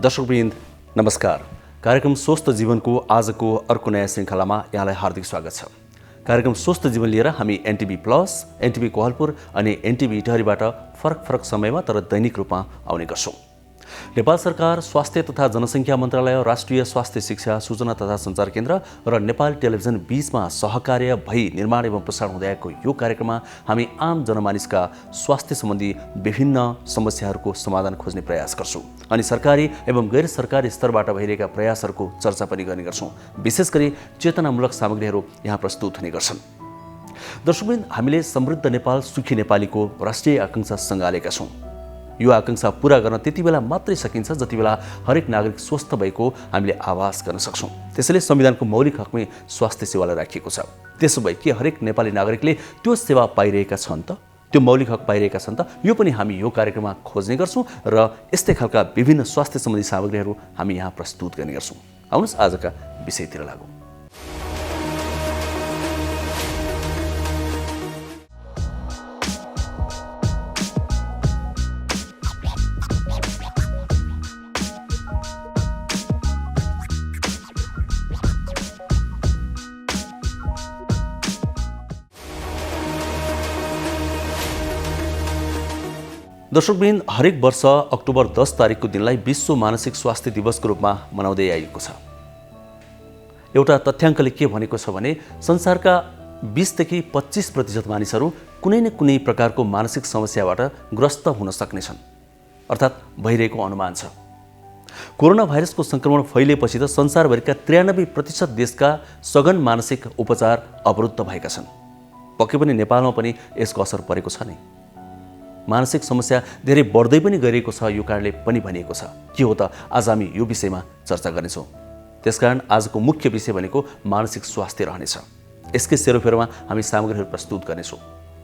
दर्शकवृन्द नमस्कार। कार्यक्रम स्वस्थ जीवनको आजको अर्को नयाँ श्रृङ्खलामा यहाँलाई हार्दिक स्वागत छ। कार्यक्रम स्वस्थ जीवन लिएर हामी एनटिभी प्लस, एनटिभी कोहलपुर अनि एनटिभी इटहरीबाट फरक समयमा तर दैनिक रूपमा आउने गर्छौँ। नेपाल सरकार स्वास्थ्य तथा जनसङ्ख्या मन्त्रालय, राष्ट्रिय स्वास्थ्य शिक्षा सूचना तथा सञ्चार केन्द्र र नेपाल टेलिभिजन बीचमा सहकार्य भई निर्माण एवं प्रसारण हुँदै आएको यो कार्यक्रममा हामी आम जनमानिसका स्वास्थ्य सम्बन्धी विभिन्न समस्याहरूको समाधान खोज्ने प्रयास गर्छौँ अनि सरकारी एवं गैर सरकारी स्तरबाट भइरहेका प्रयासहरूको चर्चा पनि गर्ने गर्छौँ। विशेष गरी चेतनामूलक सामग्रीहरू यहाँ प्रस्तुत हुने गर्छन्। दर्शकवृन्द, हामीले समृद्ध नेपाल सुखी नेपालीको राष्ट्रिय आकांक्षा सँगालेका छौँ। यो आकांक्षा पूरा गर्न त्यति बेला मात्रै सकिन्छ जति बेला हरेक नागरिक स्वस्थ भएको हामीले आभास गर्न सक्छौँ। त्यसैले संविधानको मौलिक हकमै स्वास्थ्य सेवालाई राखिएको छ। त्यसो भए के हरेक नेपाली नागरिकले त्यो सेवा पाइरहेका छन् त? त्यो मौलिक हक पाइरहेका छन् त? यो पनि हामी यो कार्यक्रममा खोज्ने गर्छौँ र यस्तै खालका विभिन्न स्वास्थ्य सम्बन्धी सामग्रीहरू हामी यहाँ प्रस्तुत गर्ने गर्छौँ। आउनुहोस् आजका विषयतिर लागौँ। दर्शकवृन्द, हरेक वर्ष अक्टोबर 10 तारिकको दिनलाई विश्व मानसिक स्वास्थ्य दिवसको रूपमा मनाउँदै आइएको छ। एउटा तथ्याङ्कले के भनेको छ भने संसारका 20 देखि 25% मानिसहरू कुनै न कुनै प्रकारको मानसिक समस्याबाट ग्रस्त हुन सक्नेछन्, अर्थात् भइरहेको अनुमान छ। कोरोना भाइरसको संक्रमण फैलिएपछि त संसारभरिका 93% देशका सघन मानसिक उपचार अवरुद्ध भएका छन्। पक्कै पनि नेपालमा पनि यसको असर परेको छ नै। मानसिक समस्या धेरै बढ्दै पनि गइरहेको छ। यो कारणले पनि भनिएको छ। के हो त? आज हामी यो विषयमा चर्चा गर्नेछौँ। त्यसकारण आजको मुख्य विषय भनेको मानसिक स्वास्थ्य रहनेछ। यसकै सेरोफेरोमा हामी सामग्रीहरू प्रस्तुत गर्नेछौँ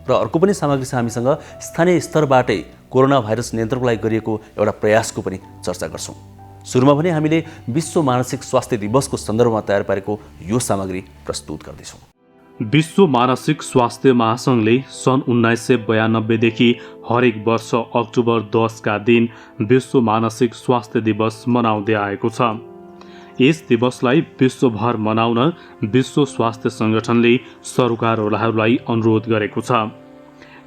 र अर्को पनि सामग्री छ। हामीसँग स्थानीय स्तरबाटै कोरोना भाइरस नियन्त्रणको लागि गरिएको एउटा प्रयासको पनि चर्चा गर्छौँ। सुरुमा भने हामीले विश्व मानसिक स्वास्थ्य दिवसको सन्दर्भमा तयार पारेको यो सामग्री प्रस्तुत गर्दैछौँ। विश्व मानसिक स्वास्थ्य महासङ्घले सन् 1992 देखि हरेक वर्ष अक्टोबर 10 का दिन विश्व मानसिक स्वास्थ्य दिवस मनाउँदै आएको छ। यस दिवसलाई विश्वभर मनाउन विश्व स्वास्थ्य सङ्गठनले सरकारवालाहरूलाई अनुरोध गरेको छ।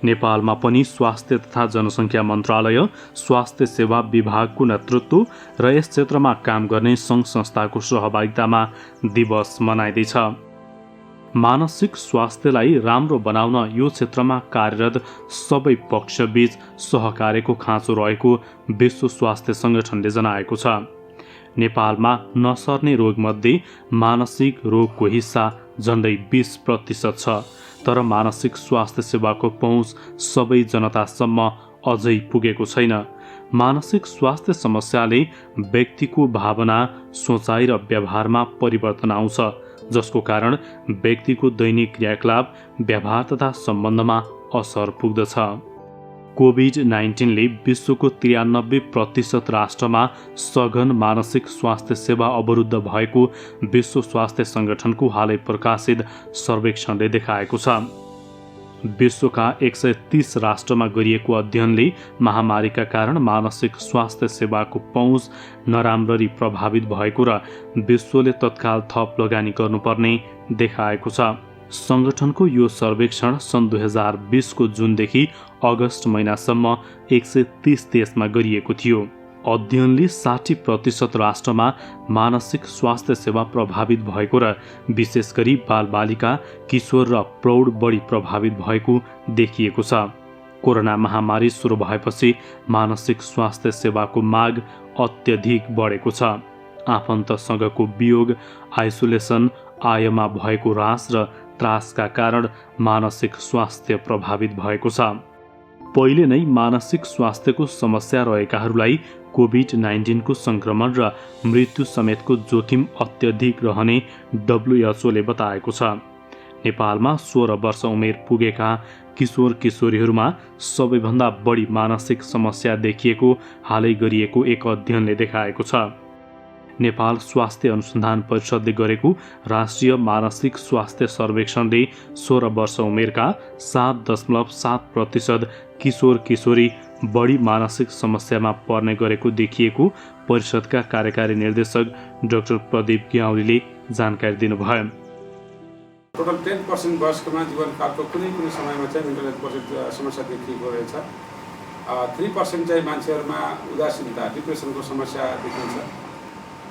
नेपालमा पनि स्वास्थ्य तथा जनसङ्ख्या मन्त्रालय, स्वास्थ्य सेवा विभागको नेतृत्व र यस क्षेत्रमा काम गर्ने सङ्घ संस्थाको सहभागितामा दिवस मनाइँदैछ। मानसिक स्वास्थ्यलाई राम्रो बनाउन यो क्षेत्रमा कार्यरत सबै पक्षबीच सहकार्यको खाँचो रहेको विश्व स्वास्थ्य सङ्गठनले जनाएको छ। नेपालमा नसर्ने रोगमध्ये मानसिक रोगको हिस्सा झन्डै 20% छ, तर मानसिक स्वास्थ्य सेवाको पहुँच सबै जनतासम्म अझै पुगेको छैन। मानसिक स्वास्थ्य समस्याले व्यक्तिको भावना, सोचाइ र व्यवहारमा परिवर्तन आउँछ, जसको कारण व्यक्तिको दैनिक क्रियाकलाप, व्यवहार तथा सम्बन्धमा असर पुग्दछ। कोभिड-19ले विश्वको 93% राष्ट्रमा सघन मानसिक स्वास्थ्य सेवा अवरुद्ध भएको विश्व स्वास्थ्य सङ्गठनको हालै प्रकाशित सर्वेक्षणले देखाएको छ। विश्वका 130 राष्ट्रमा गरिएको अध्ययनले महामारीका कारण मानसिक स्वास्थ्य सेवाको पहुँच नराम्ररी प्रभावित भएको र विश्वले तत्काल थप लगानी गर्नुपर्ने देखाएको छ। सङ्गठनको यो सर्वेक्षण सन् 2020 को जुनदेखि अगस्त महिनासम्म 130 देशमा गरिएको थियो। अध्ययनले 60% राष्ट्रमा मानसिक स्वास्थ्य सेवा प्रभावित भएको र विशेष गरी बालबालिका, किशोर र प्रौढ बढी प्रभावित भएको देखिएको छ। कोरोना महामारी सुरु भएपछि मानसिक स्वास्थ्य सेवाको माग अत्यधिक बढेको छ। आफन्तसँगको वियोग, आइसोलेसन, आयमा भएको ह्रास र त्रासका कारण मानसिक स्वास्थ्य प्रभावित भएको छ। पहिले नै मानसिक स्वास्थ्यको समस्या रहेकाहरूलाई कोभिड-19 को संक्रमण र मृत्यु समेतको जोखिम अत्यधिक रहने WHO ले बताएको छ। नेपालमा 16 वर्ष उमेर पुगेका किशोर किशोरीहरूमा सबैभन्दा बढी मानसिक समस्या देखिएको हालै गरिएको एक अध्ययनले देखाएको छ। नेपाल स्वास्थ्य अनुसन्धान परिषदले गरेको राष्ट्रिय मानसिक स्वास्थ्य सर्वेक्षणले 16 वर्ष उमेरका 7.7% किशोर किशोरी बढी मानसिक समस्यामा पर्ने गरेको देखिएको परिषदका कार्यकारी निर्देशक डाक्टर प्रदीप ग्याउलीले जानकारी दिनुभयो। टोटल 10% वयस्कमा जीवनकालको कुनै समयमा चाहिँ मेन्टल हेल्थ समस्या देखिएको रहेछ। 3% चाहिँ मान्छेहरूमा उदासीनता डिप्रेसनको समस्या देखिन्छ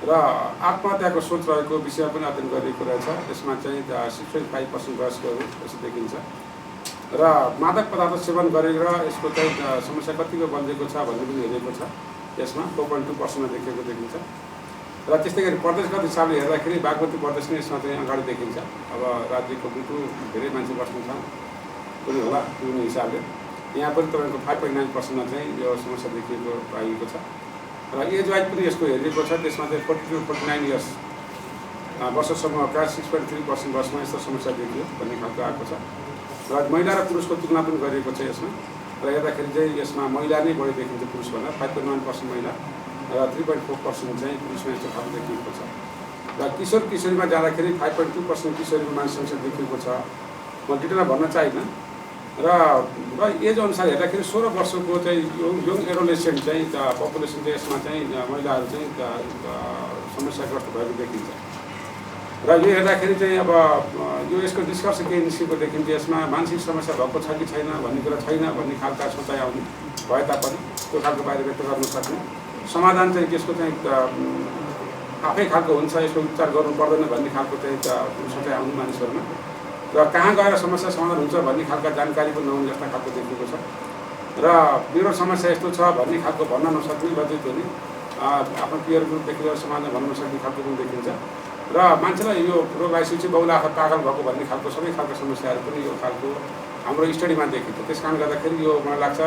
र आत्महत्याको सोच रहेको विषय पनि अध्ययन गरिएको रहेछ। यसमा चाहिँ 6.5% वयस्कहरू यसो देखिन्छ र मादक पदार्थ सेवन गरेर यसको चाहिँ समस्या कतिको बढेको छ भन्ने पनि हेरेको छ। यसमा 4.2% देखिएको देखिन्छ र त्यस्तै गरी प्रदेशगत हिसाबले हेर्दाखेरि बागमती प्रदेश नै यसमा चाहिँ अगाडि देखिन्छ। अब राज्यको बिटु धेरै मान्छे बस्ने छ पनि होला त्यो हिसाबले यहाँ पनि तपाईँको 5.9% चाहिँ यो समस्या देखिएको पाइएको छ र एज वाइज पनि यसको हेरिएको छ। त्यसमा चाहिँ 40 to 49 इयर्स वर्षसम्मका 6.3% वर्षमा यस्तो समस्या देखियो भन्ने खालको आएको छ र महिला र पुरुषको तुलना पनि गरिएको छ यसमा र हेर्दाखेरि चाहिँ यसमा महिला नै बढी देखिन्छ पुरुषभन्दा। 5.9% महिला र 3.4% चाहिँ पुरुषमा यस्तो खालको देखिएको छ र किशोर किशोरीमा जाँदाखेरि 5.2% किशोरीको मानसिक समस्या देखिएको छ। म डिटेलमा भन्न चाहिनँ र एज अनुसार हेर्दाखेरि 16 वर्षको चाहिँ यङ एडोलेसेन्ट चाहिँ पपुलेसन चाहिँ यसमा चाहिँ महिलाहरू चाहिँ समस्याग्रस्त भएको देखिन्छ र यो हेर्दाखेरि चाहिँ अब यो यसको निष्कर्ष केही निस्केको देखिन्छ। यसमा मानसिक समस्या भएको छ कि छैन भन्ने कुरा छैन भन्ने खालका सोचाइ आउने भए तापनि त्यो खालको बाहिर व्यक्त गर्न सक्ने समाधान चाहिँ त्यसको चाहिँ आफै खालको हुन्छ, यसको उपचार गर्नु पर्दैन भन्ने खालको चाहिँ सोचाइ आउने मानिसहरूमा र कहाँ गएर समस्या समाधान हुन्छ भन्ने खालका जानकारी पनि नहुने जस्ता खालको देखिएको छ र मेरो समस्या यस्तो छ भन्ने खालको भन्न नसक्ने लजित हुने आफ्नो पियर ग्रुपदेखि लिएर समाजमा भन्न नसक्ने खालको पनि देखिन्छ र मान्छेलाई यो रोग आइसकेपछि बहुला आफत पागल भएको भन्ने खालको सबै खालको समस्याहरू पनि यो खालको हाम्रो स्टडीमा देखिन्छ। त्यस कारणले गर्दाखेरि यो मलाई लाग्छ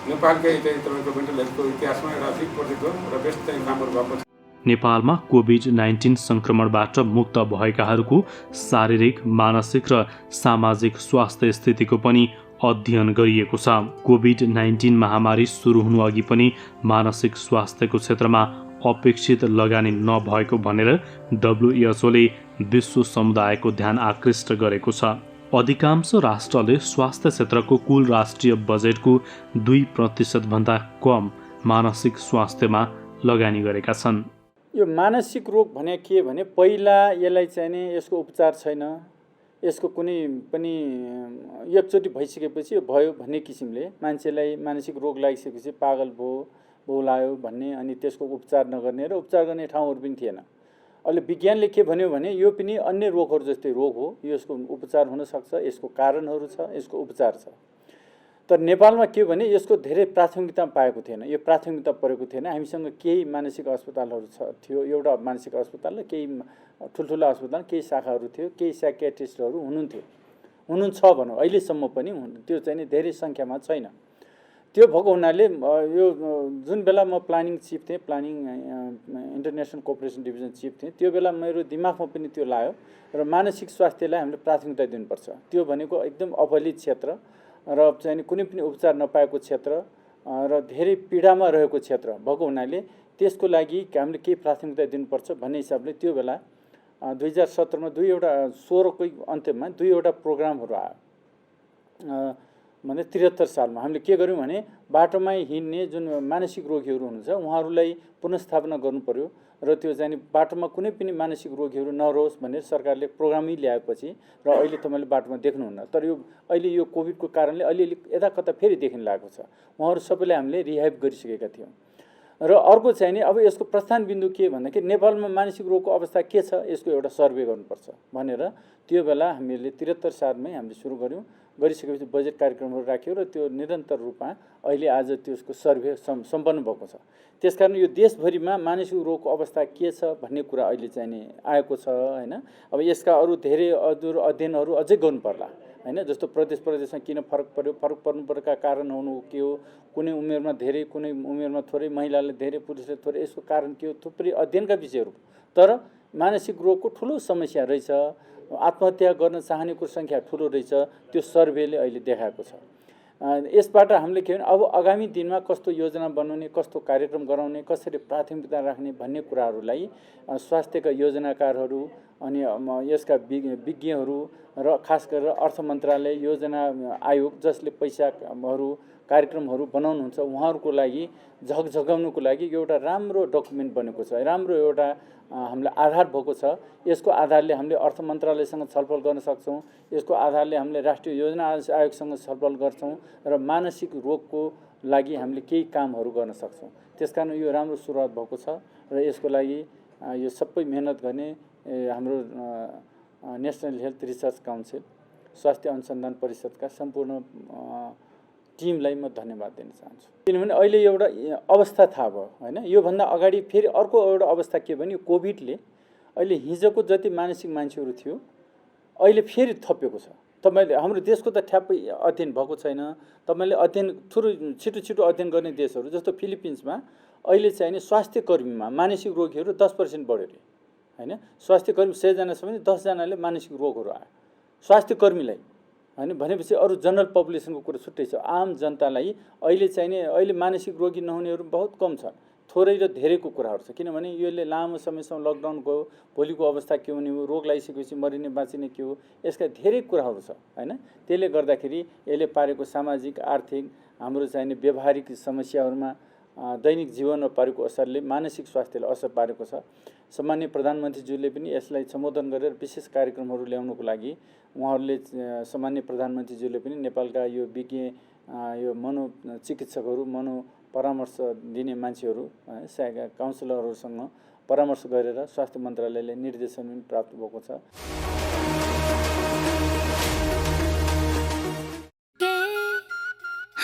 नेपालकै चाहिँ तपाईँको मेन्टल हेल्थको इतिहासमा एउटा बिग प्रोजेक्ट हो र बेस्ट चाहिँ कामहरू भएको छ। नेपालमा कोभिड-19 संक्रमणबाट मुक्त भएकाहरूको शारीरिक, मानसिक र सामाजिक स्वास्थ्य स्थितिको पनि अध्ययन गरिएको छ। कोभिड-19 महामारी सुरु हुनु अघि पनि मानसिक स्वास्थ्यको क्षेत्रमा अपेक्षित लगानी नभएको भनेर WHO ले विश्व समुदायको ध्यान आकृष्ट गरेको छ। अधिकांश राष्ट्रले स्वास्थ्य क्षेत्रको कुल राष्ट्रिय बजेटको 2% भन्दा कम मानसिक स्वास्थ्यमा लगानी गरेका छन्। यो मानसिक रोग भने के भने पहिला यसलाई चाहिँ नि यसको उपचार छैन, यसको कुनै पनि एकचोटि भइसकेपछि भयो भन्ने किसिमले मान्छेलाई मानसिक रोग लागिसकेपछि पागल भयो बोलायो भन्ने अनि त्यसको उपचार नगर्ने र उपचार गर्ने ठाउँहरू पनि थिएन। अहिले विज्ञानले के भन्यो भने यो पनि अन्य रोगहरू जस्तै रोग हो, यसको उपचार हुन सक्छ, यसको कारणहरू छ, यसको उपचार छ। तर नेपालमा के भने यसको धेरै प्राथमिकता पाएको थिएन, यो प्राथमिकता परेको थिएन। हामीसँग केही मानसिक अस्पतालहरू थियो, एउटा मानसिक अस्पताल र केही ठुल्ठुला अस्पताल, केही शाखाहरू थियो, केही साइकियाट्रिस्टहरू हुनुहुन्छ भनौँ। अहिलेसम्म पनि त्यो चाहिँ नि धेरै सङ्ख्यामा छैन। त्यो भएको हुनाले यो जुन बेला म प्लानिङ चिफ थिएँ, planning international cooperation division chief थिएँ, त्यो बेला मेरो दिमागमा पनि त्यो लाग्यो र मानसिक स्वास्थ्यलाई हामीले प्राथमिकता दिनुपर्छ। त्यो भनेको एकदम अवहेलित क्षेत्र र चाहिँ कुनै पनि उपचार नपाएको क्षेत्र र धेरै पीडामा रहेको क्षेत्र भएको हुनाले त्यसको लागि हामीले केही प्राथमिकता दिनुपर्छ भन्ने हिसाबले त्यो बेला 2017मा 16कै अन्त्यमा 2वटा प्रोग्रामहरू आयो। भने 73 सालमा हामीले के गर्यौँ भने बाटोमा हिँड्ने जुन मानसिक रोगीहरू हुनुहुन्छ उहाँहरूलाई पुनर्स्थापना गर्नु पर्यो र त्यो चाहिँ बाटोमा कुनै पनि मानसिक रोगीहरू नरहोस् भनेर सरकारले प्रोग्रामै ल्याएपछि र अहिले तपाईँले बाटोमा देख्नुहुन्न। तर यो अहिले यो कोभिडको कारणले अलिअलि यता कता फेरि देखिन लागेको छ। उहाँहरू सबैलाई हामीले रिहाइभ गरिसकेका थियौँ। र अर्को चाहिँ नि अब यसको प्रस्थान बिन्दु के भन्दाखेरि नेपालमा मानसिक रोगको अवस्था के छ यसको एउटा सर्वे गर्नुपर्छ भनेर त्यो बेला हामीले 73 सालमै हामीले सुरु गऱ्यौँ। गरिसकेपछि बजेट कार्यक्रमहरू राख्यो र त्यो निरन्तर रूपमा अहिले आज त्यसको सर्वे सम्पन्न भएको छ। त्यसकारण यो देशभरिमा मानसिक रोगको अवस्था के छ भन्ने कुरा अहिले चाहिँ नि आएको छ हैन। अब यसका अरू धेरै अध्ययनहरू अझै गर्नु पर्ला हैन। जस्तो प्रदेशमा किन फरक पर्यो, फरक पर्नुका कारण हुनु के हो, कुनै उमेरमा धेरै कुनै उमेरमा थोरै, महिलाले धेरै पुरुषले थोरै, यसको कारण के हो, थुप्रै अध्ययनका विषयहरू। तर मानसिक रोगको ठुलो समस्या रहेछ, आत्महत्या गर्न चाहनेको सङ्ख्या ठुलो रहेछ, त्यो सर्वेले अहिले देखाएको छ। यसबाट हामीले के भने अब आगामी दिनमा कस्तो योजना बनाउने, कस्तो कार्यक्रम गराउने, कसरी प्राथमिकता राख्ने भन्ने कुराहरूलाई स्वास्थ्यका योजनाकारहरू अनि यसका विज्ञहरू र खास गरेर अर्थ मन्त्रालय योजना आयोग जसले पैसाहरू कार्यक्रमहरू बनाउनुहुन्छ उहाँहरूको लागि झकझगाउनुको लागि एउटा राम्रो डकुमेन्ट बनेको छ, राम्रो एउटा हामीलाई आधार भएको छ। यसको आधारले हामीले अर्थ मन्त्रालयसँग छलफल गर्न सक्छौँ, यसको आधारले हामीले राष्ट्रिय योजना आयोगसँग छलफल गर्छौँ र मानसिक रोगको लागि हामीले केही कामहरू गर्न सक्छौँ। त्यसकारण यो राम्रो सुरुवात भएको छ र यसको लागि यो सबै मेहनत गर्ने हाम्रो नेसनल हेल्थ रिसर्च काउन्सिल, स्वास्थ्य अनुसन्धान परिषदका सम्पूर्ण टिमलाई म धन्यवाद दिन चाहन्छु। किनभने अहिले एउटा अवस्था थाहा भयो होइन। योभन्दा अगाडि फेरि अर्को एउटा अवस्था के भने कोभिडले अहिले हिजोको जति मानसिक मान्छेहरू थियो अहिले फेरि थपेको छ। तपाईँले हाम्रो देशको त ठ्याप्पै अध्ययन भएको छैन। तपाईँले अध्ययन थोरै छिटो अध्ययन गर्ने देशहरू जस्तो फिलिपिन्समा अहिले चाहिँ नि स्वास्थ्य कर्मीमा मानसिक रोगीहरू 10% बढ्यो अरे होइन। स्वास्थ्य कर्मी 100जना छ भने 10जनाले मानसिक रोगहरू आयो स्वास्थ्य कर्मीलाई होइन। भनेपछि अरू जनरल पपुलेसनको कुरा छुट्टै छ। आम जनतालाई अहिले चाहिँ नि अहिले मानसिक रोगी नहुनेहरू बहुत कम छ, थोरै र धेरैको कुराहरू छ। किनभने यसले लामो समयसम्म लकडाउन गयो, भोलिको अवस्था के हुने हो, रोग लागिसकेपछि मरिने बाँचिने के हो, यसका धेरै कुराहरू छ होइन। त्यसले गर्दाखेरि यसले पारेको सामाजिक आर्थिक हाम्रो चाहिँ नि व्यवहारिक समस्याहरूमा दैनिक जीवनमा पारेको असरले मानसिक स्वास्थ्यलाई असर पारेको छ। सम्माननीय प्रधानमन्त्रीज्यूले पनि यसलाई सम्बोधन गरेर विशेष कार्यक्रमहरू ल्याउनुको लागि उहाँहरूले सम्माननीय प्रधानमन्त्रीज्यूले पनि नेपालका यो विज्ञ यो मनोचिकित्सकहरू, परामर्श दिने मान्छेहरू काउन्सिलरहरूसँग परामर्श गरेर स्वास्थ्य मन्त्रालयले निर्देशन पनि प्राप्त भएको छ।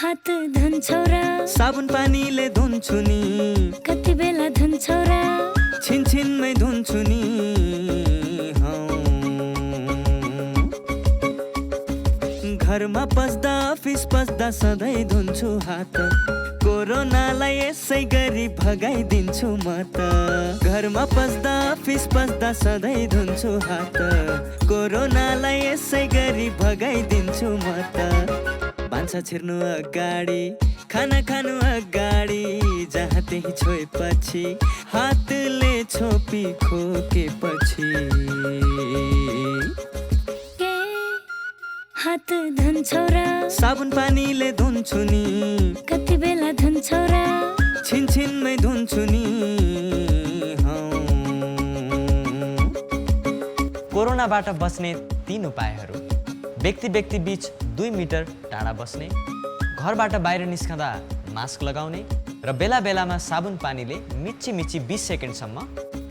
हात धुन्छौ र साबुन पानीले धुन्छु नि, कति बेला धुन्छौ र छिनछिनमै धुन्छु नि। घरमा पस्दा अफिस पस्दा सधैँ धुन्छु हात, कोरोनालाई यसै गरी भगाइदिन्छु म त। घरमा पस्दा अफिस पस्दा सधैँ धुन्छु हात, कोरोनालाई यसै गरी भगाइदिन्छु म त। भान्सा छिर्नु अगाडि, खाना खानु अगाडि, जहाँ त्यही छोएपछि हातले छोपी खोकेपछि। हात धुन्छौ र साबुन पानीले धुन्छु नि, कति बेला धुन्छौ र छिनछिनमै धुन्छु नि। कोरोनाबाट बच्ने 3 उपायहरू: व्यक्ति बीच 2 मिटर टाढा बस्ने, घरबाट बाहिर निस्कँदा मास्क लगाउने र बेला बेलामा साबुन पानीले मिची 20 सेकेन्डसम्म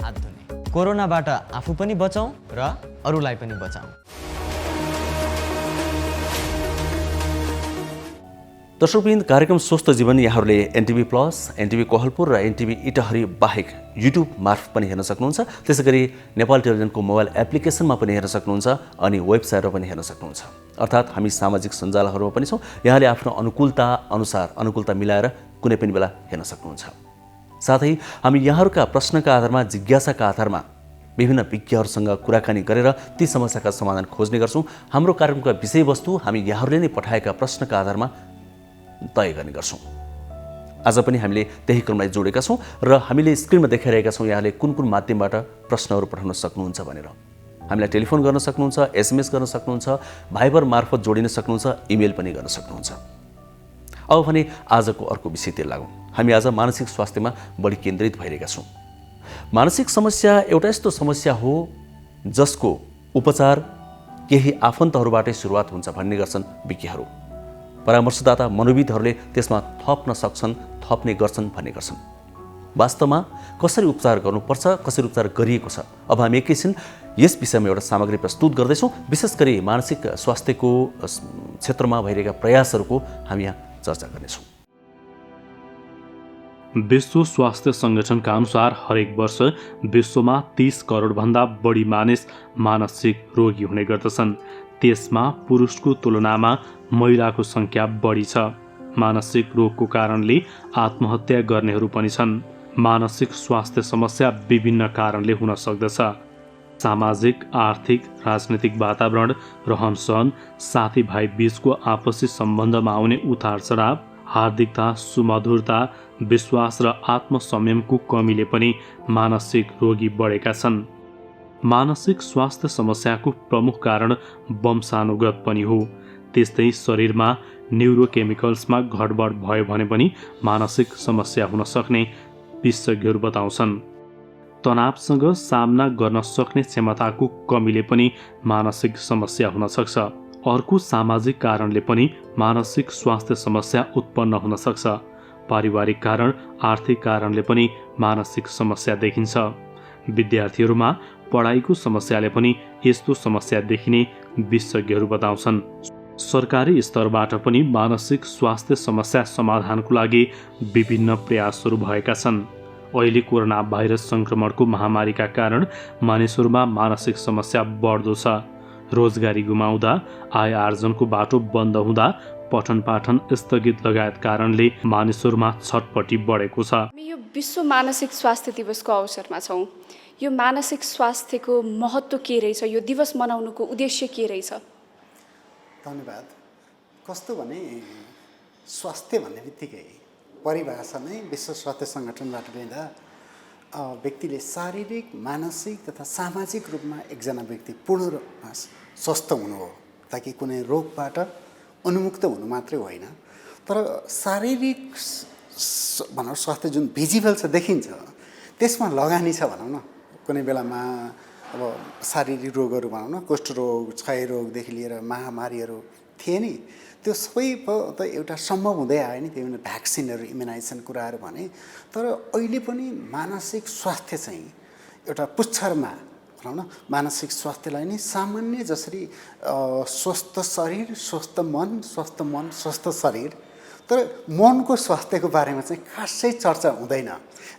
हात धुने। कोरोनाबाट आफू पनि बचाउँ र अरूलाई पनि बचाउँ। दर्शकवृन्द, कार्यक्रम स्वस्थ जीवन यहाँहरूले एनटिभी प्लस, एनटिभी कोहलपुर र एनटिभी इटहरी बाहेक युट्युब मार्फत पनि हेर्न सक्नुहुन्छ। त्यसै गरी नेपाल टेलिभिजनको मोबाइल एप्लिकेसनमा पनि हेर्न सक्नुहुन्छ अनि वेबसाइटमा पनि हेर्न सक्नुहुन्छ। अर्थात् हामी सामाजिक सञ्जालहरूमा पनि छौँ। यहाँले आफ्नो अनुकूलता अनुसार अनुकूलता मिलाएर कुनै पनि बेला हेर्न सक्नुहुन्छ। साथै हामी यहाँहरूका प्रश्नका आधारमा, जिज्ञासाका आधारमा विभिन्न विज्ञहरूसँग कुराकानी गरेर ती समस्याका समाधान खोज्ने गर्छौँ। हाम्रो कार्यक्रमका विषयवस्तु हामी यहाँहरूले नै पठाएका प्रश्नका आधारमा तय गर्ने गर्छौँ। आज पनि हामीले त्यही क्रमलाई जोडेका छौँ र हामीले स्क्रिनमा देखाइरहेका छौँ यहाँले कुन माध्यमबाट प्रश्नहरू पठाउन सक्नुहुन्छ भनेर। हामीलाई टेलिफोन गर्न सक्नुहुन्छ, एसएमएस गर्न सक्नुहुन्छ, भाइबर मार्फत जोडिन सक्नुहुन्छ, इमेल पनि गर्न सक्नुहुन्छ। अब भने आजको अर्को विषयतिर लागौँ। हामी आज मानसिक स्वास्थ्यमा बढी केन्द्रित भइरहेका छौँ। मानसिक समस्या एउटा यस्तो समस्या हो जसको उपचार केही आफन्तहरूबाटै सुरुवात हुन्छ भन्ने गर्छन् विज्ञहरू। परामर्शदाता मनोविदहरूले त्यसमा थप्ने गर्छन् भन्ने गर्छन्। वास्तवमा कसरी उपचार गर्नुपर्छ, कसरी उपचार गरिएको छ, अब हामी एकैछिन यस विषयमा एउटा सामग्री प्रस्तुत गर्दैछौँ। विशेष गरी मानसिक स्वास्थ्यको क्षेत्रमा भइरहेका प्रयासहरूको हामी यहाँ चर्चा गर्नेछौँ। विश्व स्वास्थ्य संगठनका अनुसार हरेक वर्ष विश्वमा 30 करोडभन्दा बढी मानिस मानसिक रोगी हुने गर्दछन्। त्यसमा पुरुषको तुलनामा महिलाको संख्या बढी छ। मानसिक रोगको कारणले आत्महत्या गर्नेहरू पनि छन्। मानसिक स्वास्थ्य समस्या विभिन्न कारणले हुन सक्दछ। सामाजिक, आर्थिक, राजनीतिक वातावरण, रहनसहन, साथीभाइ बीचको आपसी सम्बन्धमा आउने उतार चढाव, हार्दिकता, सुमधुरता, विश्वास र आत्मसंयमको कमीले पनि मानसिक रोगी बढेका छन्। मानसिक स्वास्थ्य समस्याको प्रमुख कारण वंशानुगत पनि हो। त्यस्तै शरीरमा न्युरोकेमिकल्समा गडबड भयो भने पनि मानसिक समस्या हुन सक्ने विशेषज्ञहरू बताउँछन्। तनावसँग सामना गर्न सक्ने क्षमताको कमीले पनि मानसिक समस्या हुन सक्छ। अर्को सामाजिक कारणले पनि मानसिक स्वास्थ्य समस्या उत्पन्न हुन सक्छ। पारिवारिक कारण, आर्थिक कारणले पनि मानसिक समस्या देखिन्छ। विद्यार्थीहरूमा पढाइको समस्याले पनि यस्तो समस्या देखिने विशेषज्ञहरू बताउँछन्। सरकारी स्तरबाट पनि मानसिक स्वास्थ्य समस्या समाधानको लागि विभिन्न प्रयासहरू भएका छन्। अहिले कोरोना भाइरस सङ्क्रमणको महामारीका कारण मानिसहरूमा मानसिक समस्या बढ्दो छ। रोजगारी गुमाउँदा, आय आर्जनको बाटो बन्द हुँदा, पठन पाठन स्थगित लगायत कारणले मानिसहरूमा छटपटी बढेको छ। यो विश्व मानसिक स्वास्थ्य दिवसको अवसरमा छौँ। यो मानसिक स्वास्थ्यको महत्त्व के रहेछ, यो दिवस मनाउनुको उद्देश्य के रहेछ? धन्यवाद। कस्तो भने स्वास्थ्य भन्ने बित्तिकै परिभाषा नै विश्व स्वास्थ्य सङ्गठनबाट लिँदा व्यक्तिले शारीरिक, मानसिक तथा सामाजिक रूपमा एकजना व्यक्ति पूर्ण रूपमा स्वस्थ हुनु हो, ताकि कुनै रोगबाट उन्मुक्त हुनु मात्रै होइन, तर शारीरिक भनौँ स्वास्थ्य जुन भिजिबल छ, देखिन्छ, त्यसमा लगानी छ भनौँ न। कुनै बेलामा अब शारीरिक रोगहरू भनौँ न, कुष्ठरोग, क्षयरोगदेखि लिएर महामारीहरू थिए नि, त्यो सबै त एउटा सम्भव हुँदै आयो नि, त्यो भ्याक्सिनहरू, इम्युनाइजेसन कुराहरू भने। तर अहिले पनि मानसिक स्वास्थ्य चाहिँ एउटा पुच्छरमा भनौँ न, मानसिक स्वास्थ्यलाई नै सामान्य जसरी स्वस्थ शरीर, स्वस्थ मन, स्वस्थ शरीर, तर मनको स्वास्थ्यको बारेमा चाहिँ खासै चर्चा हुँदैन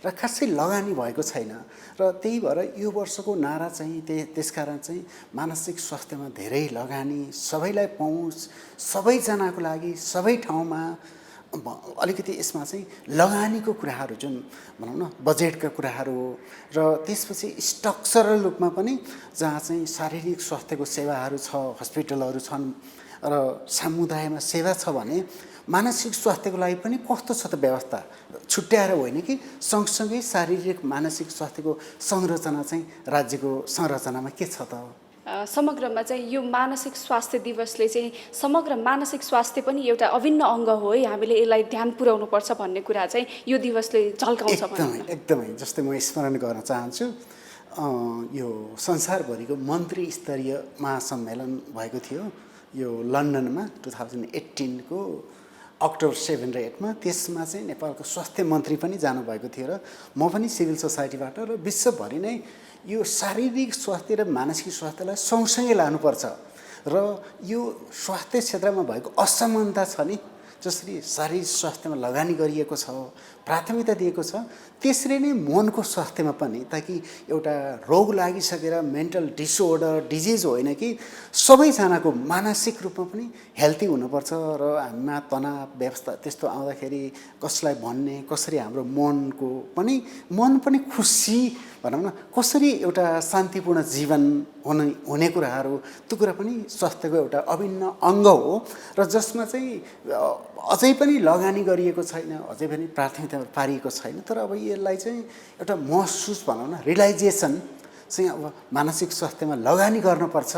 र खासै लगानी भएको छैन। र त्यही भएर यो वर्षको नारा चाहिँ त्यसकारण चाहिँ मानसिक स्वास्थ्यमा धेरै लगानी, सबैलाई पहुँच, सबैजनाको लागि सबै ठाउँमा अलिकति यसमा चाहिँ लगानीको कुराहरू जुन भनौँ न, बजेटका कुराहरू, र त्यसपछि स्ट्रक्चरल रूपमा पनि जहाँ चाहिँ शारीरिक स्वास्थ्यको सेवाहरू छ, हस्पिटलहरू छन् र समुदायमा सेवा छ भने मानसिक स्वास्थ्यको लागि पनि कस्तो छ त व्यवस्था, छुट्याएर होइन कि सँगसँगै शारीरिक मानसिक स्वास्थ्यको संरचना चाहिँ राज्यको संरचनामा के छ त? समग्रमा चाहिँ यो मानसिक स्वास्थ्य दिवसले चाहिँ समग्र मानसिक स्वास्थ्य पनि एउटा अभिन्न अङ्ग हो है, हामीले यसलाई ध्यान पुर्याउनुपर्छ भन्ने कुरा चाहिँ यो दिवसले झल्काउँछ। एकदमै जस्तै म स्मरण गर्न चाहन्छु, यो संसारभरिको मन्त्री स्तरीय महासम्मेलन भएको थियो यो लन्डनमा 2018 को अक्टोबर 7 र 8 मा। त्यसमा चाहिँ नेपालको स्वास्थ्य मन्त्री पनि जानुभएको थियो र म पनि सिभिल सोसाइटीबाट, र विश्वभरि नै यो शारीरिक स्वास्थ्य र मानसिक स्वास्थ्यलाई सँगसँगै लानुपर्छ। र यो स्वास्थ्य क्षेत्रमा भएको असमानता छ नि, जसरी शारीरिक स्वास्थ्यमा लगानी गरिएको छ, प्राथमिकता दिएको छ, त्यसरी नै मनको स्वास्थ्यमा पनि, ताकि एउटा रोग लागिसकेर मेन्टल डिसअर्डर, डिजिज होइन कि सबैजनाको मानसिक रूपमा पनि हेल्दी हुनुपर्छ। र हामीमा तनाव व्यवस्था त्यस्तो आउँदाखेरि कसलाई भन्ने, कसरी हाम्रो मन पनि खुसी भनौँ न, कसरी एउटा शान्तिपूर्ण जीवन हुने कुराहरू, त्यो कुरा पनि स्वास्थ्यको एउटा अभिन्न अङ्ग हो, र जसमा चाहिँ अझै पनि लगानी गरिएको छैन, अझै पनि प्राथमिकता पारिएको छैन। तर अब यसलाई चाहिँ एउटा महसुस भनौँ न, रियलाइजेसन चाहिँ अब मानसिक स्वास्थ्यमा लगानी गर्नुपर्छ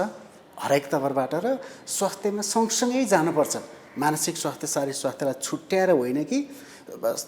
हरेक तवरबाट, र स्वास्थ्यमा सँगसँगै जानुपर्छ। मानसिक स्वास्थ्य शारीरिक स्वास्थ्यलाई छुट्याएर होइन कि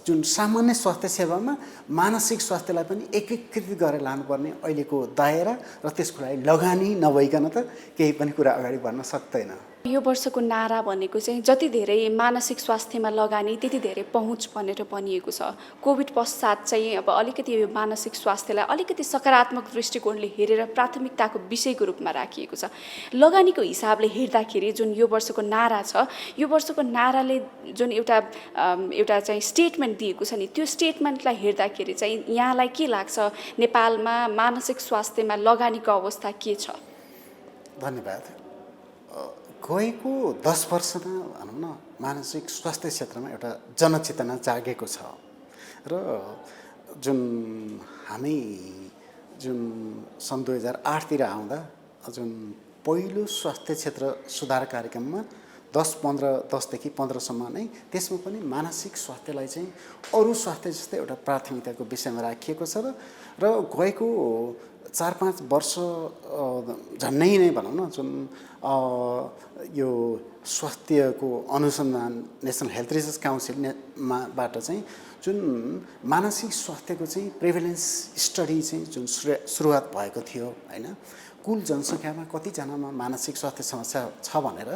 जुन सामान्य स्वास्थ्य सेवामा मानसिक स्वास्थ्यलाई पनि एकीकृत गरेर लानुपर्ने अहिलेको दायरा, र त्यसको लागि लगानी नभइकन त केही पनि कुरा अगाडि बढ्न सक्दैन। यो वर्षको नारा भनेको चाहिँ जति धेरै मानसिक स्वास्थ्यमा लगानी त्यति धेरै पहुँच भनेर भनिएको छ। कोभिड पश्चात चाहिँ अब अलिकति यो मानसिक स्वास्थ्यलाई अलिकति सकारात्मक दृष्टिकोणले हेरेर प्राथमिकताको विषयको रूपमा राखिएको छ। लगानीको हिसाबले हेर्दाखेरि जुन यो वर्षको नारा छ, यो वर्षको नाराले जुन एउटा चाहिँ स्टेटमेन्ट दिएको छ नि, त्यो स्टेटमेन्टलाई हेर्दाखेरि चाहिँ यहाँलाई के लाग्छ, नेपालमा मानसिक स्वास्थ्यमा लगानीको अवस्था के छ? धन्यवाद। गएको 10 वर्षमा भनौँ न, मानसिक स्वास्थ्य क्षेत्रमा एउटा जनचेतना जागेको छ, र जुन हामी सन् 2008 आउँदा जुन पहिलो स्वास्थ्य क्षेत्र सुधार कार्यक्रममा 10देखि 15सम्म नै, त्यसमा पनि मानसिक स्वास्थ्यलाई चाहिँ अरू स्वास्थ्य जस्तै एउटा प्राथमिकताको विषयमा राखिएको छ। र गएको 4-5 वर्ष झन्नै नै भनौँ न जुन यो स्वास्थ्यको अनुसन्धान नेसनल हेल्थ रिसर्च काउन्सिलबाट चाहिँ जुन मानसिक स्वास्थ्यको चाहिँ प्रिभेलेन्स स्टडी चाहिँ जुन सुरुवात भएको थियो होइन, कुल जनसङ्ख्यामा कतिजनामा मानसिक स्वास्थ्य समस्या छ भनेर,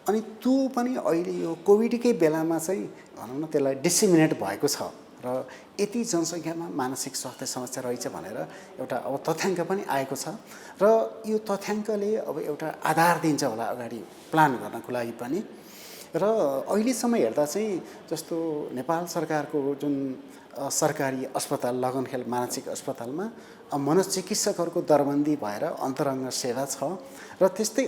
अनि त्यो पनि अहिले यो कोभिडकै बेलामा चाहिँ भनौँ न त्यसलाई डिसिमिनेट भएको छ र यति जनसङ्ख्यामा मानसिक स्वास्थ्य समस्या रहेछ भनेर एउटा अब तथ्याङ्क पनि आएको छ र यो तथ्याङ्कले अब एउटा आधार दिन्छ होला अगाडि प्लान गर्नको लागि पनि। र अहिलेसम्म हेर्दा चाहिँ जस्तो नेपाल सरकारको जुन सरकारी अस्पताल लगनखेल मानसिक अस्पतालमा मनोचिकित्सकहरूको दरबन्दी भएर अन्तरङ्ग सेवा छ र त्यस्तै